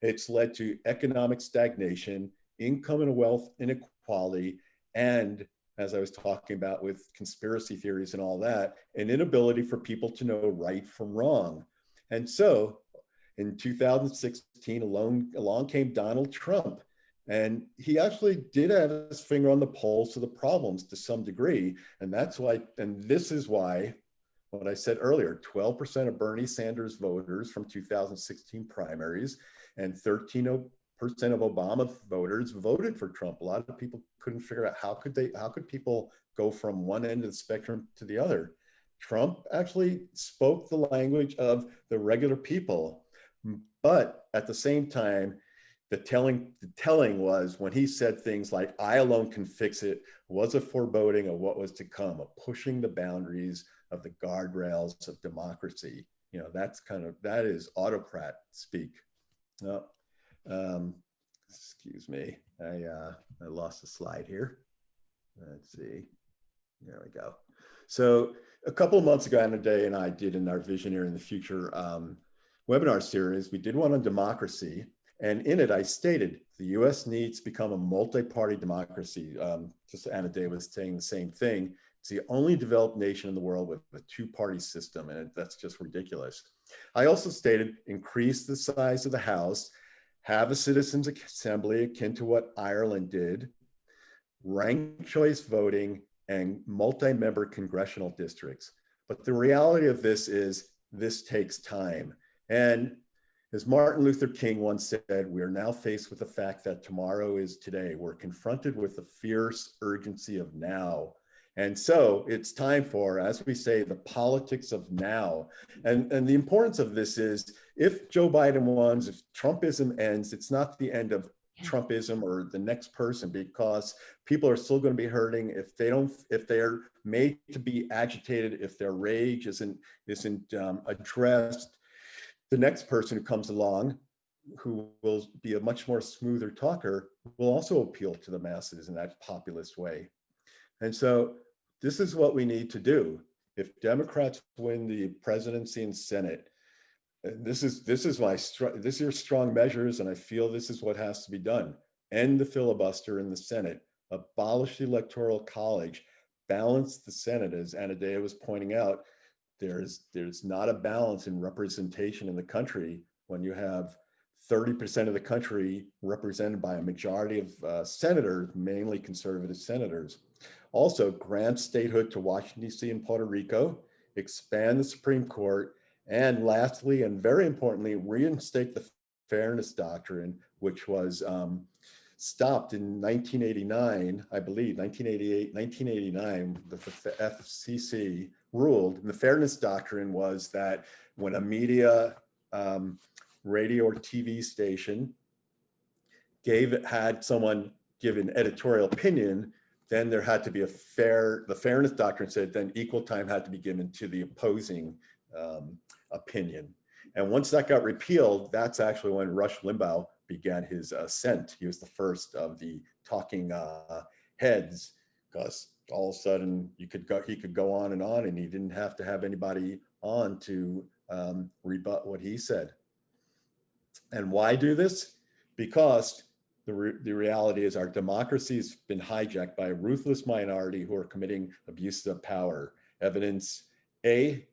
it's led to economic stagnation, income and wealth inequality, and as I was talking about with conspiracy theories and all that, an inability for people to know right from wrong. And so in 2016, along came Donald Trump. And he actually did have his finger on the pulse of the problems to some degree. And that's why, and this is why, what I said earlier, 12% of Bernie Sanders voters from 2016 primaries and 13% of Obama voters voted for Trump. A lot of people couldn't figure out how could people go from one end of the spectrum to the other. Trump actually spoke the language of the regular people. But at the same time, the telling was when he said things like, I alone can fix it, was a foreboding of what was to come, of pushing the boundaries of the guardrails of democracy. That is autocrat speak. Excuse me, I lost a slide here. Let's see, there we go. So a couple of months ago, Anna Day and I did in our Visioneer in the Future webinar series, we did one on democracy. And in it, I stated the US needs to become a multi-party democracy. Just Anna Day was saying the same thing. It's the only developed nation in the world with a two-party system, and that's just ridiculous. I also stated increase the size of the House, have a citizens' assembly akin to what Ireland did, ranked choice voting, and multi-member congressional districts. But the reality of this is this takes time. And As Martin Luther King once said, we are now faced with the fact that tomorrow is today. We're confronted with the fierce urgency of now. And so it's time for, as we say, the politics of now. And the importance of this is, if Joe Biden wins, if Trumpism ends, it's not the end of Trumpism or the next person, because people are still going to be hurting if they're made to be agitated, if their rage isn't addressed. The next person who comes along, who will be a much more smoother talker, will also appeal to the masses in that populist way. And so this is what we need to do. If Democrats win the presidency and Senate, this is your strong measures, and I feel this is what has to be done. End the filibuster in the Senate, abolish the Electoral College, balance the Senate, as Anadea was pointing out. There's not a balance in representation in the country when you have 30% of the country represented by a majority of senators, mainly conservative senators. Also, grant statehood to Washington, D.C. and Puerto Rico, expand the Supreme Court, and lastly, and very importantly, reinstate the Fairness Doctrine, which was stopped in 1989, I believe, 1988, 1989, the FCC ruled. And the Fairness Doctrine was that when a media, radio or TV station had someone give an editorial opinion, then there had to be the Fairness Doctrine said then equal time had to be given to the opposing opinion. And once that got repealed, that's actually when Rush Limbaugh began his ascent. He was the first of the talking heads, because all of a sudden he could go on, and he didn't have to have anybody on to rebut what he said. And why do this? Because the reality is our democracy has been hijacked by a ruthless minority who are committing abuses of power. Evidence A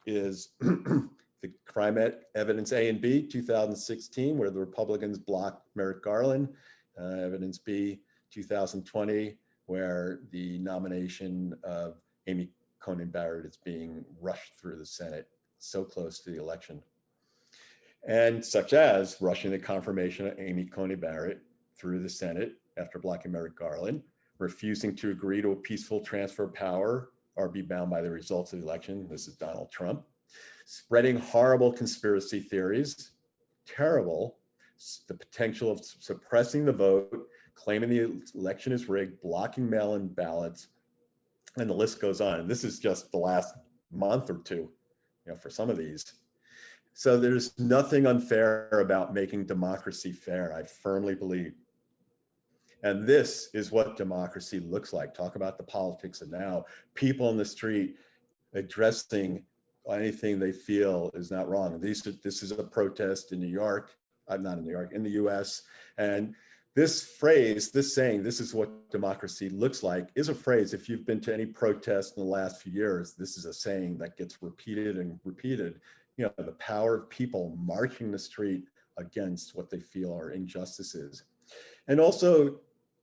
is the crime evidence A and B, 2016, where the Republicans blocked Merrick Garland. Evidence B, 2020, where the nomination of Amy Coney Barrett is being rushed through the Senate, so close to the election. And such as rushing the confirmation of Amy Coney Barrett through the Senate after blocking Merrick Garland, refusing to agree to a peaceful transfer of power or be bound by the results of the election. This is Donald Trump. Spreading horrible conspiracy theories, terrible, the potential of suppressing the vote, claiming the election is rigged, blocking mail-in ballots, and the list goes on. And this is just the last month or two, for some of these. So there's nothing unfair about making democracy fair, I firmly believe. And this is what democracy looks like. Talk about the politics of now. People in the street addressing anything they feel is not wrong. This is a protest in New York. I'm not in New York, in the US. And this phrase, this saying, this is what democracy looks like, is a phrase. If you've been to any protest in the last few years, this is a saying that gets repeated and repeated. The power of people marching the street against what they feel are injustices. And also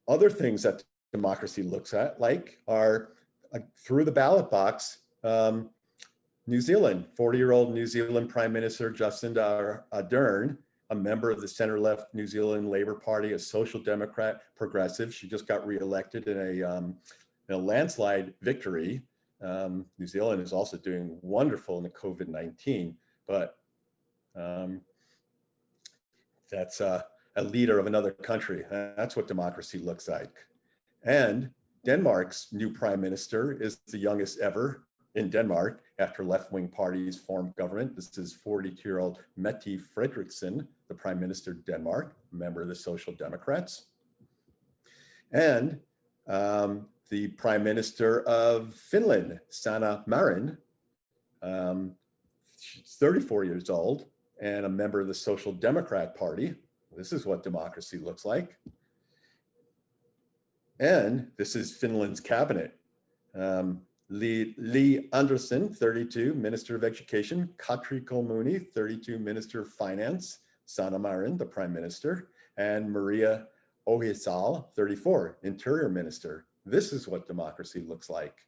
other things that democracy looks at, are through the ballot box. New Zealand, 40-year-old New Zealand Prime Minister Jacinda Ardern, a member of the center-left New Zealand Labour Party, a social democrat, progressive. She just got reelected in a landslide victory. New Zealand is also doing wonderful in the COVID-19, but that's a leader of another country. That's what democracy looks like. And Denmark's new prime minister is the youngest ever in Denmark after left-wing parties formed government. This is 42-year-old Mette Frederiksen, the prime minister of Denmark, member of the Social Democrats. And the prime minister of Finland, Sanna Marin, she's 34 years old and a member of the Social Democrat Party. This is what democracy looks like. And this is Finland's cabinet. Li Andersson, 32, Minister of Education. Katri Kulmuni, 32, Minister of Finance. Sanna Marin, the Prime Minister. And Maria Ohisalo, 34, Interior Minister. This is what democracy looks like.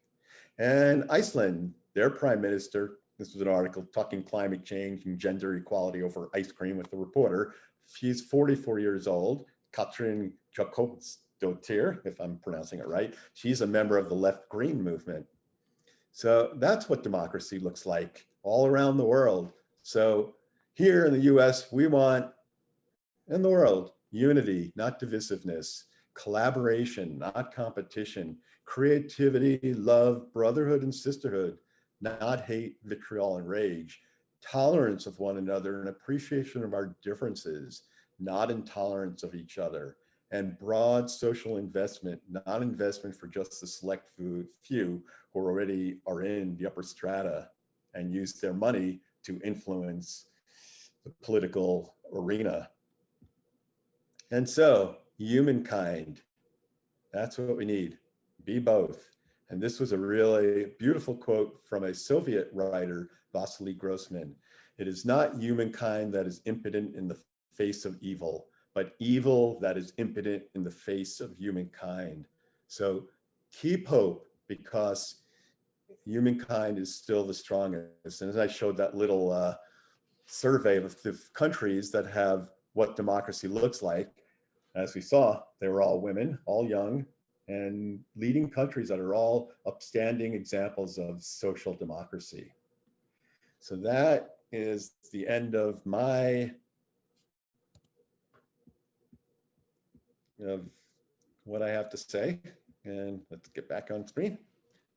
And Iceland, their Prime Minister, this was an article talking climate change and gender equality over ice cream with the reporter. She's 44 years old, Katrin Jacobsdottir, if I'm pronouncing it right. She's a member of the left green movement. So that's what democracy looks like all around the world. So here in the US, we want, in the world, unity, not divisiveness, collaboration, not competition, creativity, love, brotherhood, and sisterhood, not hate, vitriol, and rage, tolerance of one another and appreciation of our differences, not intolerance of each other, and broad social investment, not investment for just the select few who already are in the upper strata and use their money to influence the political arena. And so, humankind, that's what we need. Be both. And this was a really beautiful quote from a Soviet writer, Vasily Grossman. It is not humankind that is impotent in the face of evil, but evil that is impotent in the face of humankind. So keep hope, because humankind is still the strongest. And as I showed that little survey of the countries that have what democracy looks like, as we saw, they were all women, all young, and leading countries that are all upstanding examples of social democracy. So that is the end of my of what I have to say. And let's get back on screen.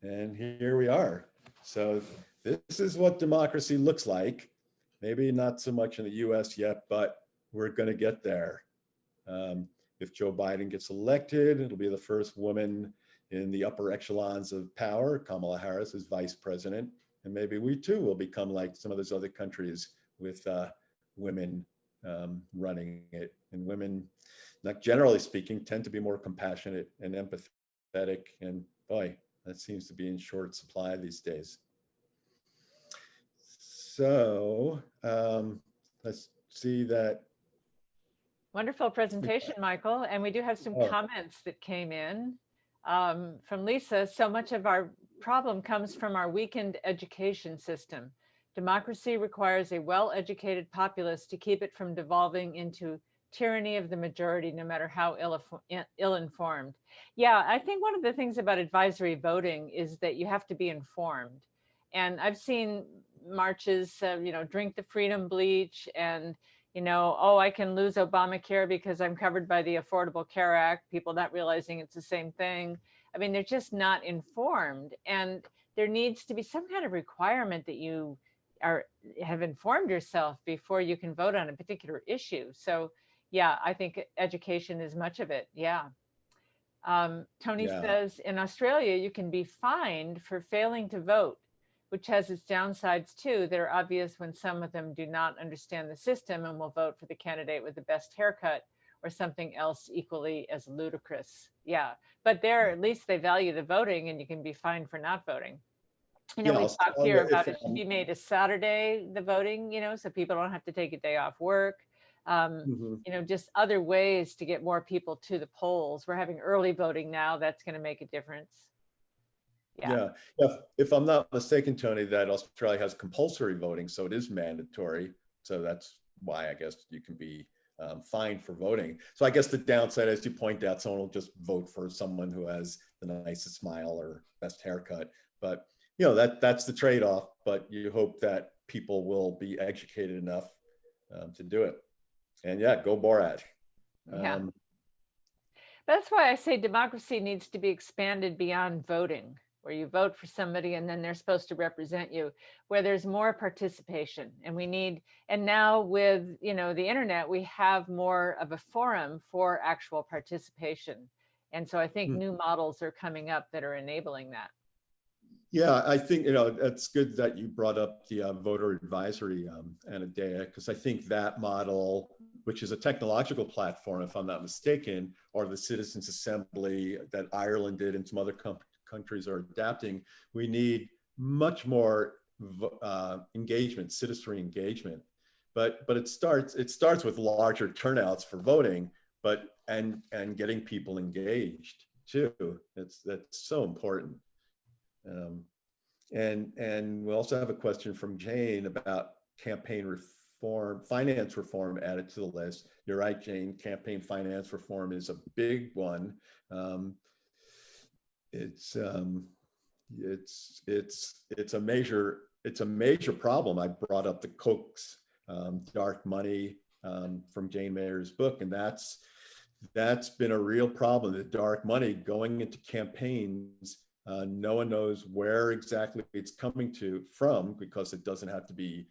And here we are. So this is what democracy looks like. Maybe not so much in the US yet, but we're going to get there. If Joe Biden gets elected, it'll be the first woman in the upper echelons of power. Kamala Harris is vice president. And maybe we too will become like some of those other countries with women running it. And women, not generally speaking, tend to be more compassionate and empathetic. And boy, that seems to be in short supply these days. So let's see that. Wonderful presentation, Michael. And we do have some comments that came in from Lisa. So much of our problem comes from our weakened education system. Democracy requires a well-educated populace to keep it from devolving into tyranny of the majority, no matter how ill-informed. Yeah, I think one of the things about advisory voting is that you have to be informed. And I've seen marches, drink the freedom bleach, and oh, I can lose Obamacare because I'm covered by the Affordable Care Act, people not realizing it's the same thing. I mean, they're just not informed. And there needs to be some kind of requirement that you have informed yourself before you can vote on a particular issue. So yeah, I think education is much of it. Yeah. Tony says, in Australia, you can be fined for failing to vote, which has its downsides too that are obvious when some of them do not understand the system and will vote for the candidate with the best haircut or something else equally as ludicrous. Yeah, but there, at least they value the voting, and you can be fined for not voting. We talked here about it should be made a Saturday, the voting, so people don't have to take a day off work. Just other ways to get more people to the polls. We're having early voting now. That's going to make a difference. Yeah. If I'm not mistaken, Tony, that Australia has compulsory voting, so it is mandatory. So that's why I guess you can be fined for voting. So I guess the downside, as you point out, someone will just vote for someone who has the nicest smile or best haircut. But that's the trade-off. But you hope that people will be educated enough to do it. And yeah, go Borat. Yeah. That's why I say democracy needs to be expanded beyond voting, where you vote for somebody and then they're supposed to represent you, where there's more participation. And now with, the internet, we have more of a forum for actual participation. And so I think new models are coming up that are enabling that. Yeah, I think, it's good that you brought up the voter advisory, Anadea, because I think that model, which is a technological platform, if I'm not mistaken, or the Citizens Assembly that Ireland did and some other countries are adapting, we need much more engagement, citizenry engagement. But it starts with larger turnouts for voting, and getting people engaged too. That's so important. And we also have a question from Jane about campaign reform, finance reform added to the list. You're right, Jane. Campaign finance reform is a big one. Um, it's it's a major problem. I brought up the Koch's dark money from Jane Mayer's book, and that's been a real problem. The dark money going into campaigns. No one knows where exactly it's coming from because it doesn't have to be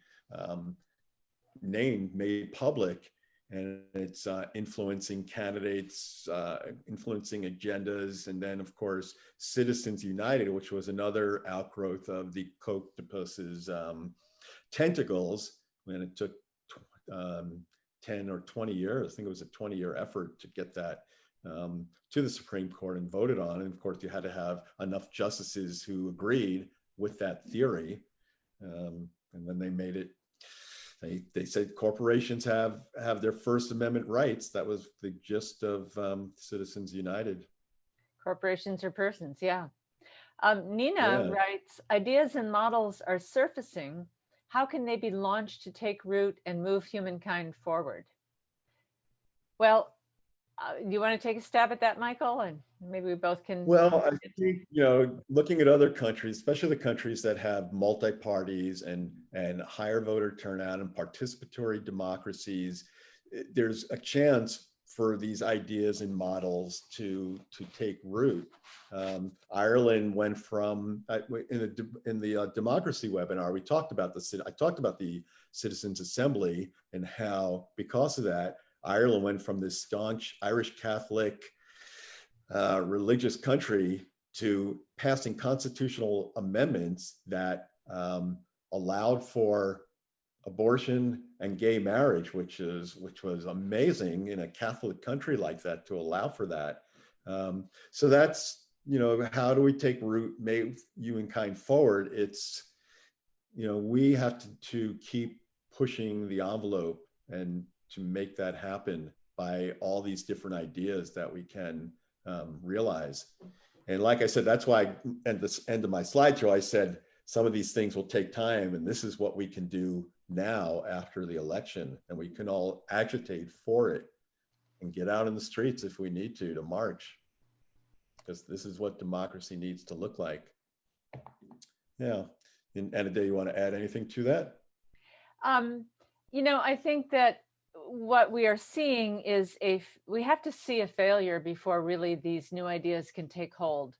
made public, and it's influencing candidates, influencing agendas, and then of course Citizens United, which was another outgrowth of the Koch-DePuss's tentacles, when it took 10 or 20 years. I think it was a 20-year effort to get that to the Supreme Court and voted on. And of course, you had to have enough justices who agreed with that theory. And then they made it, they said corporations have their First Amendment rights. That was the gist of Citizens United. Corporations are persons, yeah. Nina Yeah. writes, ideas and models are surfacing. How can they be launched to take root and move humankind forward? Well, you want to take a stab at that, Michael? And maybe we both can. Well, I think, looking at other countries, especially the countries that have multi-parties and higher voter turnout and participatory democracies, there's a chance for these ideas and models to take root. Ireland went from in the democracy webinar, I talked about the Citizens Assembly and how because of that, Ireland went from this staunch Irish Catholic religious country to passing constitutional amendments that allowed for abortion and gay marriage, which was amazing in a Catholic country like that to allow for that. So that's, how do we take root, move humankind forward? It's, we have to keep pushing the envelope and to make that happen by all these different ideas that we can realize. And like I said, that's why at the end of my slideshow, I said some of these things will take time, and this is what we can do now after the election, and we can all agitate for it and get out in the streets if we need to march, because this is what democracy needs to look like. Yeah. And Anna, you want to add anything to that? I think that what we are seeing is we have to see a failure before really these new ideas can take hold,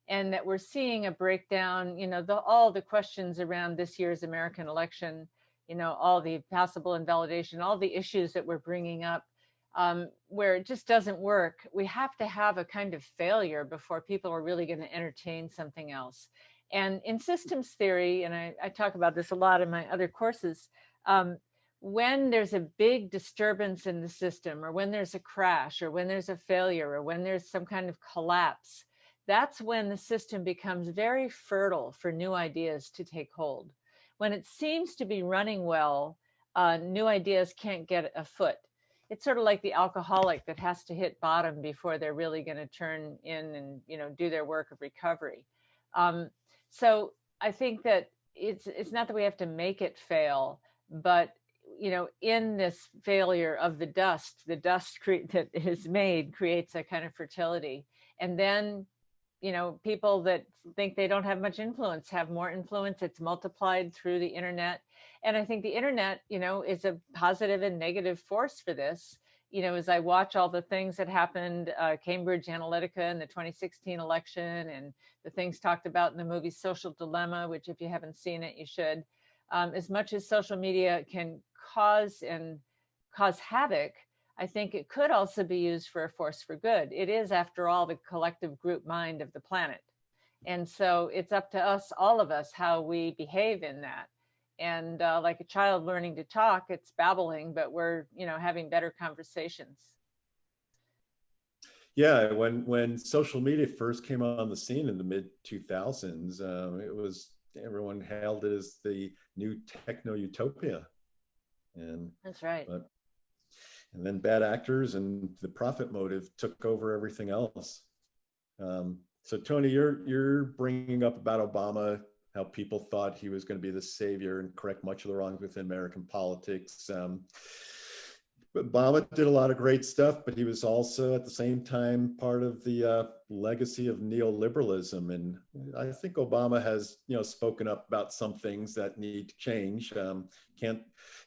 and that we're seeing a breakdown. All the questions around this year's American election, all the possible invalidation, all the issues that we're bringing up, where it just doesn't work. We have to have a kind of failure before people are really going to entertain something else. And in systems theory, and I talk about this a lot in my other courses, when there's a big disturbance in the system, or when there's a crash, or when there's a failure, or when there's some kind of collapse, that's when the system becomes very fertile for new ideas to take hold. When it seems to be running well, new ideas can't get a foot. It's sort of like the alcoholic that has to hit bottom before they're really going to turn in and do their work of recovery. So I think that it's not that we have to make it fail, but in this failure of the dust that is made creates a kind of fertility. And then, people that think they don't have much influence have more influence. It's multiplied through the internet. And I think the internet, is a positive and negative force for this. As I watch all the things that happened, Cambridge Analytica in the 2016 election, and the things talked about in the movie Social Dilemma, which if you haven't seen it, you should. As much as social media can cause havoc, I think it could also be used for a force for good. It is, after all, the collective group mind of the planet. And so it's up to us, all of us, how we behave in that. And like a child learning to talk, it's babbling, but we're, having better conversations. Yeah, when social media first came on the scene in the mid 2000s, everyone hailed it as the new techno utopia. And that's right. And then bad actors and the profit motive took over everything else. So Tony, you're bringing up about Obama how people thought he was going to be the savior and correct much of the wrongs within American politics. Obama did a lot of great stuff, but he was also at the same time part of the legacy of neoliberalism. And I think Obama has, spoken up about some things that need to change.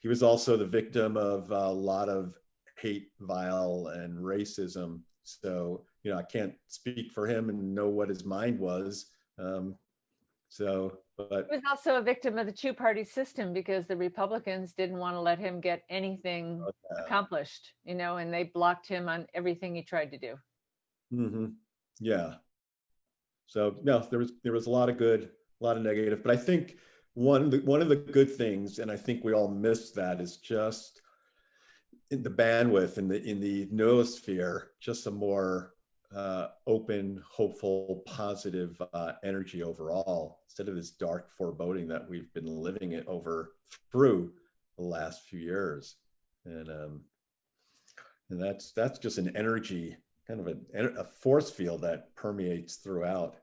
He was also the victim of a lot of hate, vile, and racism. So, I can't speak for him and know what his mind was. But he was also a victim of the two-party system because the Republicans didn't want to let him get anything accomplished, and they blocked him on everything he tried to do. Mm-hmm. Yeah. So no, there was a lot of good, a lot of negative, but I think one of the good things, and I think we all missed that, is just in the bandwidth in the noosphere, just a more open, hopeful, positive energy overall, instead of this dark foreboding that we've been living it through the last few years. And that's just an energy, kind of a force field that permeates throughout.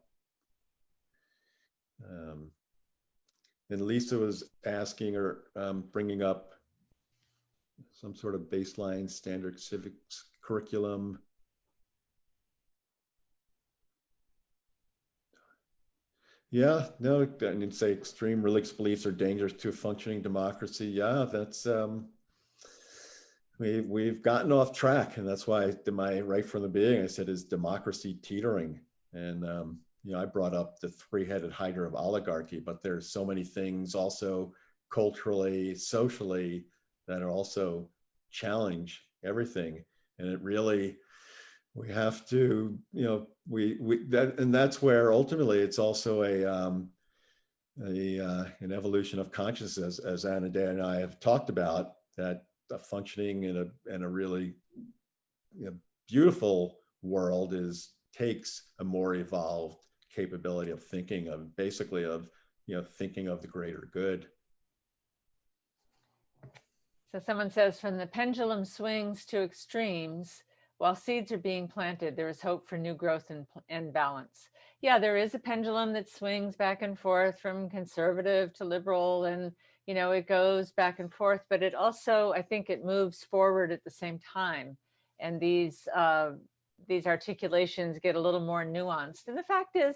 And Lisa was asking or bringing up some sort of baseline standard civics curriculum. Yeah, no, I mean, say extreme religious beliefs are dangerous to a functioning democracy. Yeah, that's we've gotten off track, and that's why right from the beginning I said, is democracy teetering? And I brought up the three-headed hydra of oligarchy, but there's so many things also culturally, socially, that are also challenge everything, and it really, we have to, that's where ultimately it's also an evolution of consciousness, as Anna Day and I have talked about, that a functioning in a really beautiful world takes a more evolved capability of thinking, of basically of thinking of the greater good. So someone says, from the pendulum swings to extremes, while seeds are being planted, there is hope for new growth and balance. Yeah, there is a pendulum that swings back and forth from conservative to liberal, and it goes back and forth, but it also, I think, it moves forward at the same time. And these articulations get a little more nuanced. And the fact is,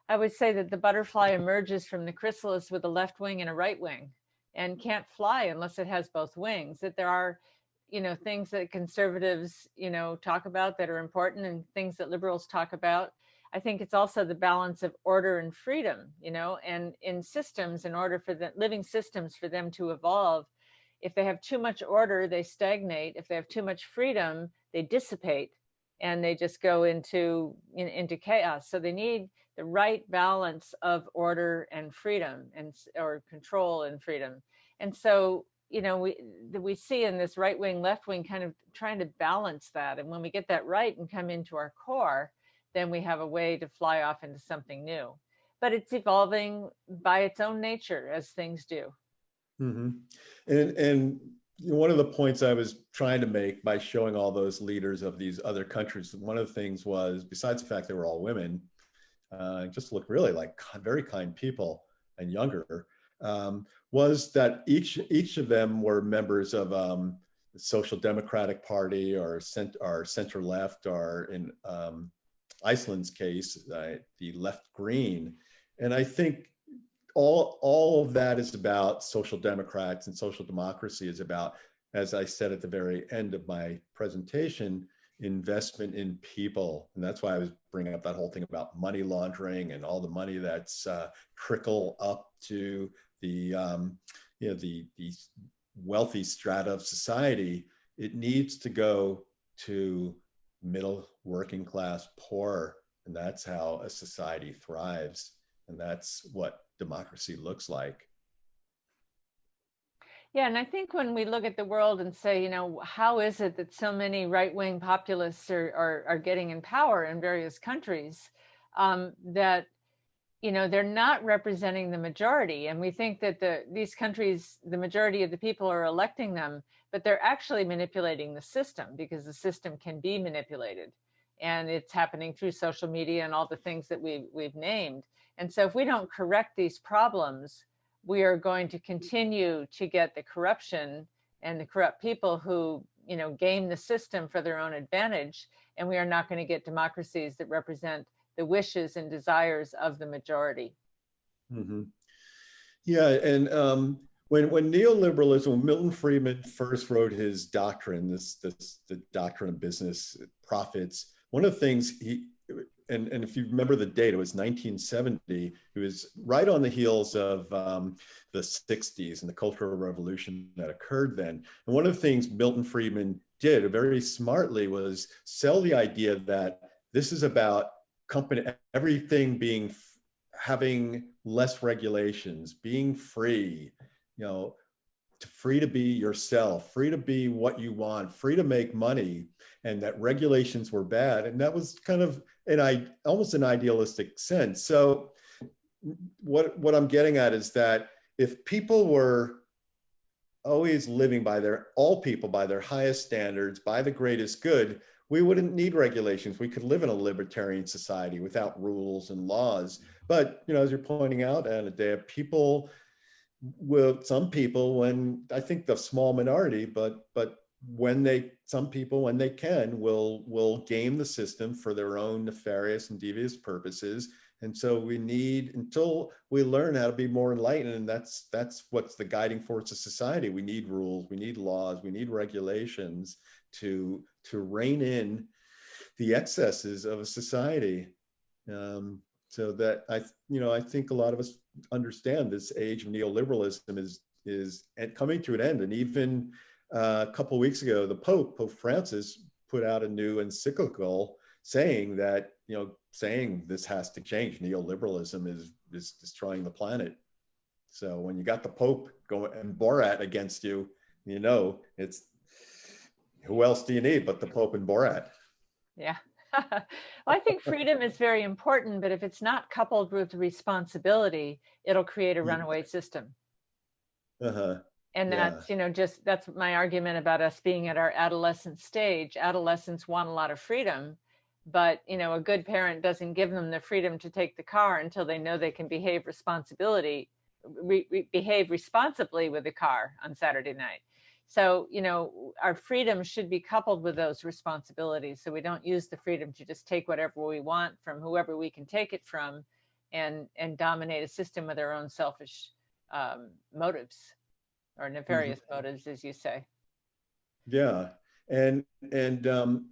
I would say that the butterfly emerges from the chrysalis with a left wing and a right wing, and can't fly unless it has both wings. That there are, things that conservatives, talk about that are important, and things that liberals talk about. I think it's also the balance of order and freedom, and in systems, in order for the living systems, for them to evolve, if they have too much order, they stagnate. If they have too much freedom, they dissipate, and they just go into chaos. So they need the right balance of order and freedom, or control and freedom. And so, we see in this right wing, left wing kind of trying to balance that. And when we get that right and come into our core, then we have a way to fly off into something new. But it's evolving by its own nature, as things do. Mm-hmm. And one of the points I was trying to make by showing all those leaders of these other countries, one of the things was, besides the fact they were all women, just looked really like very kind people and younger, was that each of them were members of the Social Democratic Party or center left, or in Iceland's case, the left green. And I think all of that is about social democrats, and social democracy is about, as I said at the very end of my presentation, investment in people. And that's why I was bringing up that whole thing about money laundering and all the money that's trickle up to the wealthy strata of society. It needs to go to middle, working class, poor, and that's how a society thrives. And that's what democracy looks like. Yeah, and I think when we look at the world and say, how is it that so many right-wing populists are getting in power in various countries, that they're not representing the majority. And we think that these countries, the majority of the people are electing them, but they're actually manipulating the system, because the system can be manipulated. And it's happening through social media and all the things that we've named. And so if we don't correct these problems, we are going to continue to get the corruption and the corrupt people who, game the system for their own advantage. And we are not going to get democracies that represent the wishes and desires of the majority. Mm-hmm. Yeah, and when neoliberalism, when Milton Friedman first wrote his doctrine, the doctrine of business profits, one of the things and if you remember the date, it was 1970. It was right on the heels of the 60s and the Cultural Revolution that occurred then. And one of the things Milton Friedman did very smartly was sell the idea that this is about everything having less regulations, being free, free to be yourself, free to be what you want, free to make money, and that regulations were bad. And that was kind of almost an idealistic sense. So what I'm getting at is that if people were always living all people by their highest standards, by the greatest good, we wouldn't need regulations. We could live in a libertarian society without rules and laws. But, as you're pointing out, Anadea, some people, when I think the small minority, but some people, when they can, will game the system for their own nefarious and devious purposes. And so until we learn how to be more enlightened, and that's what's the guiding force of society. We need rules, we need laws, we need regulations to rein in the excesses of a society. So that I think a lot of us understand this age of neoliberalism is coming to an end. And even a couple of weeks ago, Pope Francis, put out a new encyclical saying that this has to change. Neoliberalism is destroying the planet. So when you got the Pope going and Borat against you, it's who else do you need but the Pope and Borat? Yeah. Well, I think freedom is very important, but if it's not coupled with responsibility, it'll create a runaway system. Uh-huh. And that's, that's my argument about us being at our adolescent stage. Adolescents want a lot of freedom, but, a good parent doesn't give them the freedom to take the car until they know they can behave responsibly with the car on Saturday night. So, our freedom should be coupled with those responsibilities. So we don't use the freedom to just take whatever we want from whoever we can take it from and dominate a system with our own selfish motives or nefarious motives, as you say. Yeah. And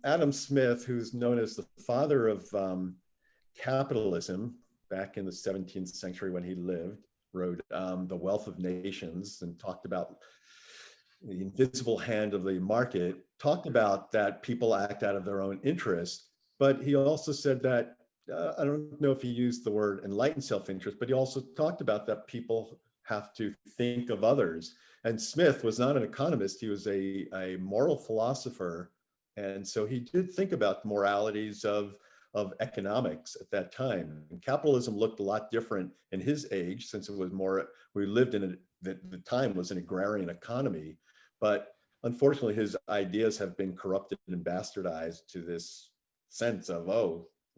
Adam Smith, who's known as the father of capitalism back in the 17th century when he lived, wrote The Wealth of Nations and talked about the invisible hand of the market, talked about that people act out of their own interest. But he also said that, I don't know if he used the word enlightened self-interest, but he also talked about that people have to think of others. And Smith was not an economist, he was a moral philosopher. And so he did think about the moralities of economics at that time. And capitalism looked a lot different in his age, since it was we lived in the time was an agrarian economy. But unfortunately, his ideas have been corrupted and bastardized to this sense of,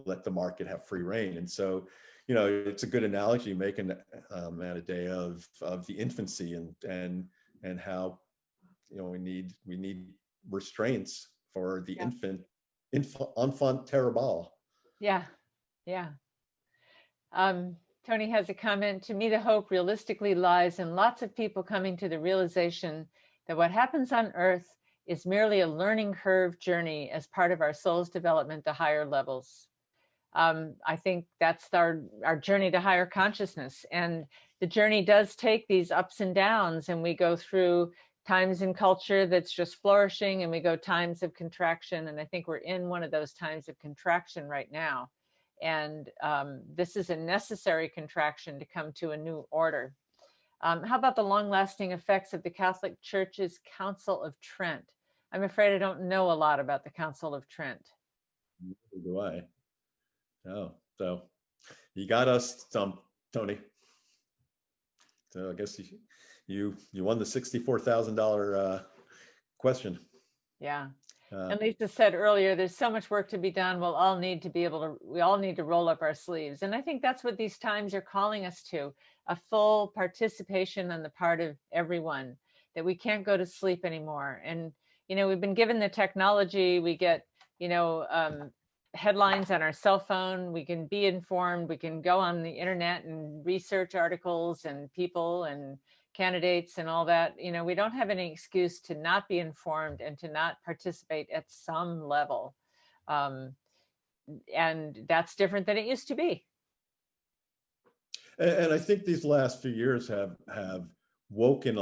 let the market have free reign. And so, it's a good analogy making Anadea of the infancy and how, we need restraints for the enfant terrible. Yeah. Tony has a comment. To me, the hope realistically lies in lots of people coming to the realization that what happens on Earth is merely a learning curve journey as part of our soul's development to higher levels. I think that's our journey to higher consciousness. And the journey does take these ups and downs, and we go through times in culture that's just flourishing, and we go times of contraction. And I think we're in one of those times of contraction right now. And this is a necessary contraction to come to a new order. How about the long-lasting effects of the Catholic Church's Council of Trent? I'm afraid I don't know a lot about the Council of Trent. Neither do I. Oh, so you got us stumped, Tony. So I guess you won the $64,000 question. Yeah. And Lisa said earlier, there's so much work to be done. We all need to roll up our sleeves. And I think that's what these times are calling us to, a full participation on the part of everyone, that we can't go to sleep anymore. And, we've been given the technology, we get, headlines on our cell phone, we can be informed, we can go on the internet and research articles and people and candidates and all that. We don't have any excuse to not be informed and to not participate at some level. And that's different than it used to be. And I think these last few years have woken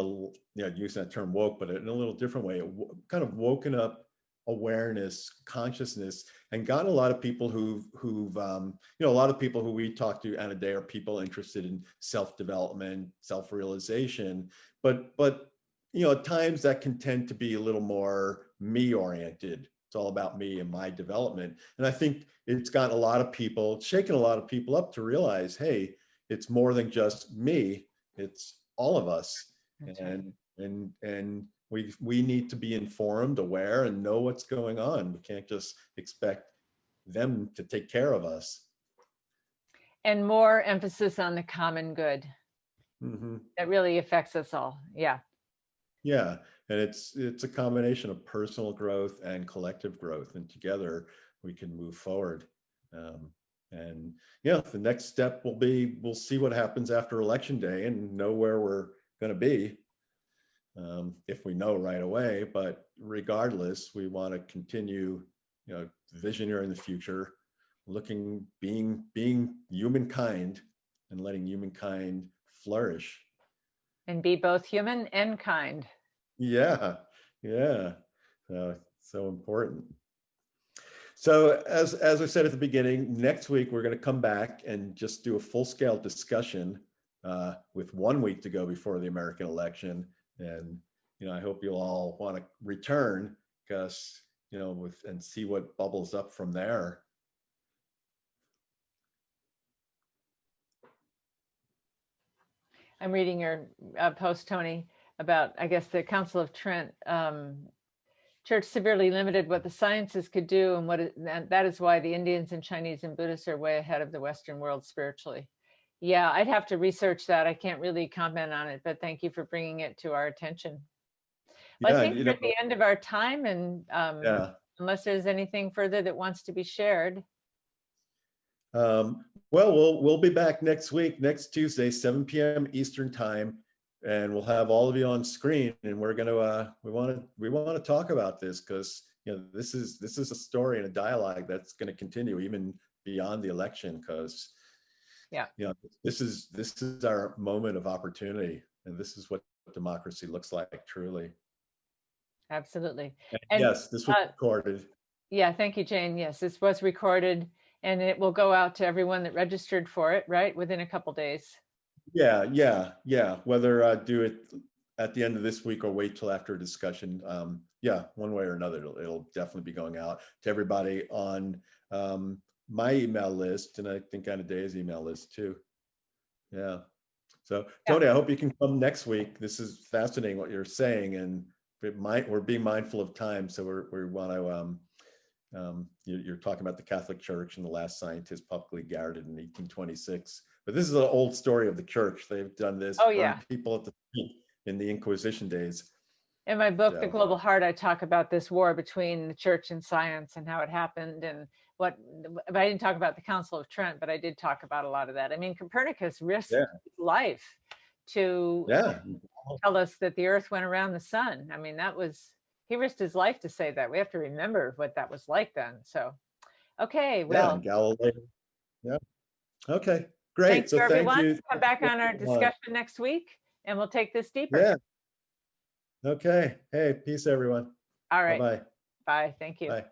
using that term woke, but in a little different way, kind of woken up awareness, consciousness, and got a lot of people who've a lot of people who we talk to on a day are people interested in self-development, self-realization, but at times that can tend to be a little more me oriented. It's all about me and my development. And I think it's gotten shaken a lot of people up to realize, hey, it's more than just me, it's all of us. That's and right. and we need to be informed, aware, and know what's going on. We can't just expect them to take care of us. And more emphasis on the common good. Mm-hmm. That really affects us all. Yeah. Yeah, and it's a combination of personal growth and collective growth, and together we can move forward. And the next step will be, we'll see what happens after Election Day and know where we're going to be, if we know right away. But regardless, we want to continue, visioneering the future, being humankind, and letting humankind flourish. And be both human and kind. Yeah. So important. So as I said at the beginning, next week we're going to come back and just do a full-scale discussion with 1 week to go before the American election. And I hope you'll all want to return, because and see what bubbles up from there. I'm reading your post, Tony, about, I guess, the Council of Trent. Church severely limited what the sciences could do, and that is why the Indians and Chinese and Buddhists are way ahead of the Western world spiritually. Yeah, I'd have to research that. I can't really comment on it, but thank you for bringing it to our attention. Well, I think we're at the end of our time, and unless there's anything further that wants to be shared. Well, we'll be back next week, next Tuesday, 7 p.m. Eastern time, and we'll have all of you on screen. And we're gonna we want to talk about this, because this is a story and a dialogue that's going to continue even beyond the election, because this is our moment of opportunity, and this is what democracy looks like, truly. Absolutely. And yes, this was recorded. Yeah, thank you, Jane. Yes, this was recorded, and it will go out to everyone that registered for it, right, within a couple days. Yeah. Whether do it at the end of this week or wait till after a discussion. One way or another, it'll definitely be going out to everybody on my email list, and I think on Ada's email list too. Yeah. So Tony, I hope you can come next week. This is fascinating what you're saying, and we're being mindful of time. So we want to, you're talking about the Catholic Church and the last scientist publicly garroted in 1826. But this is an old story of the church. They've done this, burned people at the stake in the Inquisition days. In my book, The Global Heart, I talk about this war between the church and science and how it happened, and but I didn't talk about the Council of Trent, but I did talk about a lot of that. I mean, Copernicus risked his life to tell us that the Earth went around the sun. I mean, he risked his life to say that. We have to remember what that was like then. So, okay, well. Galileo. Yeah. Okay, great. Thank you, everyone. Come back on our discussion next week, and we'll take this deeper. Yeah. Okay. Hey, peace, everyone. All right. Bye-bye. Bye. Thank you. Bye.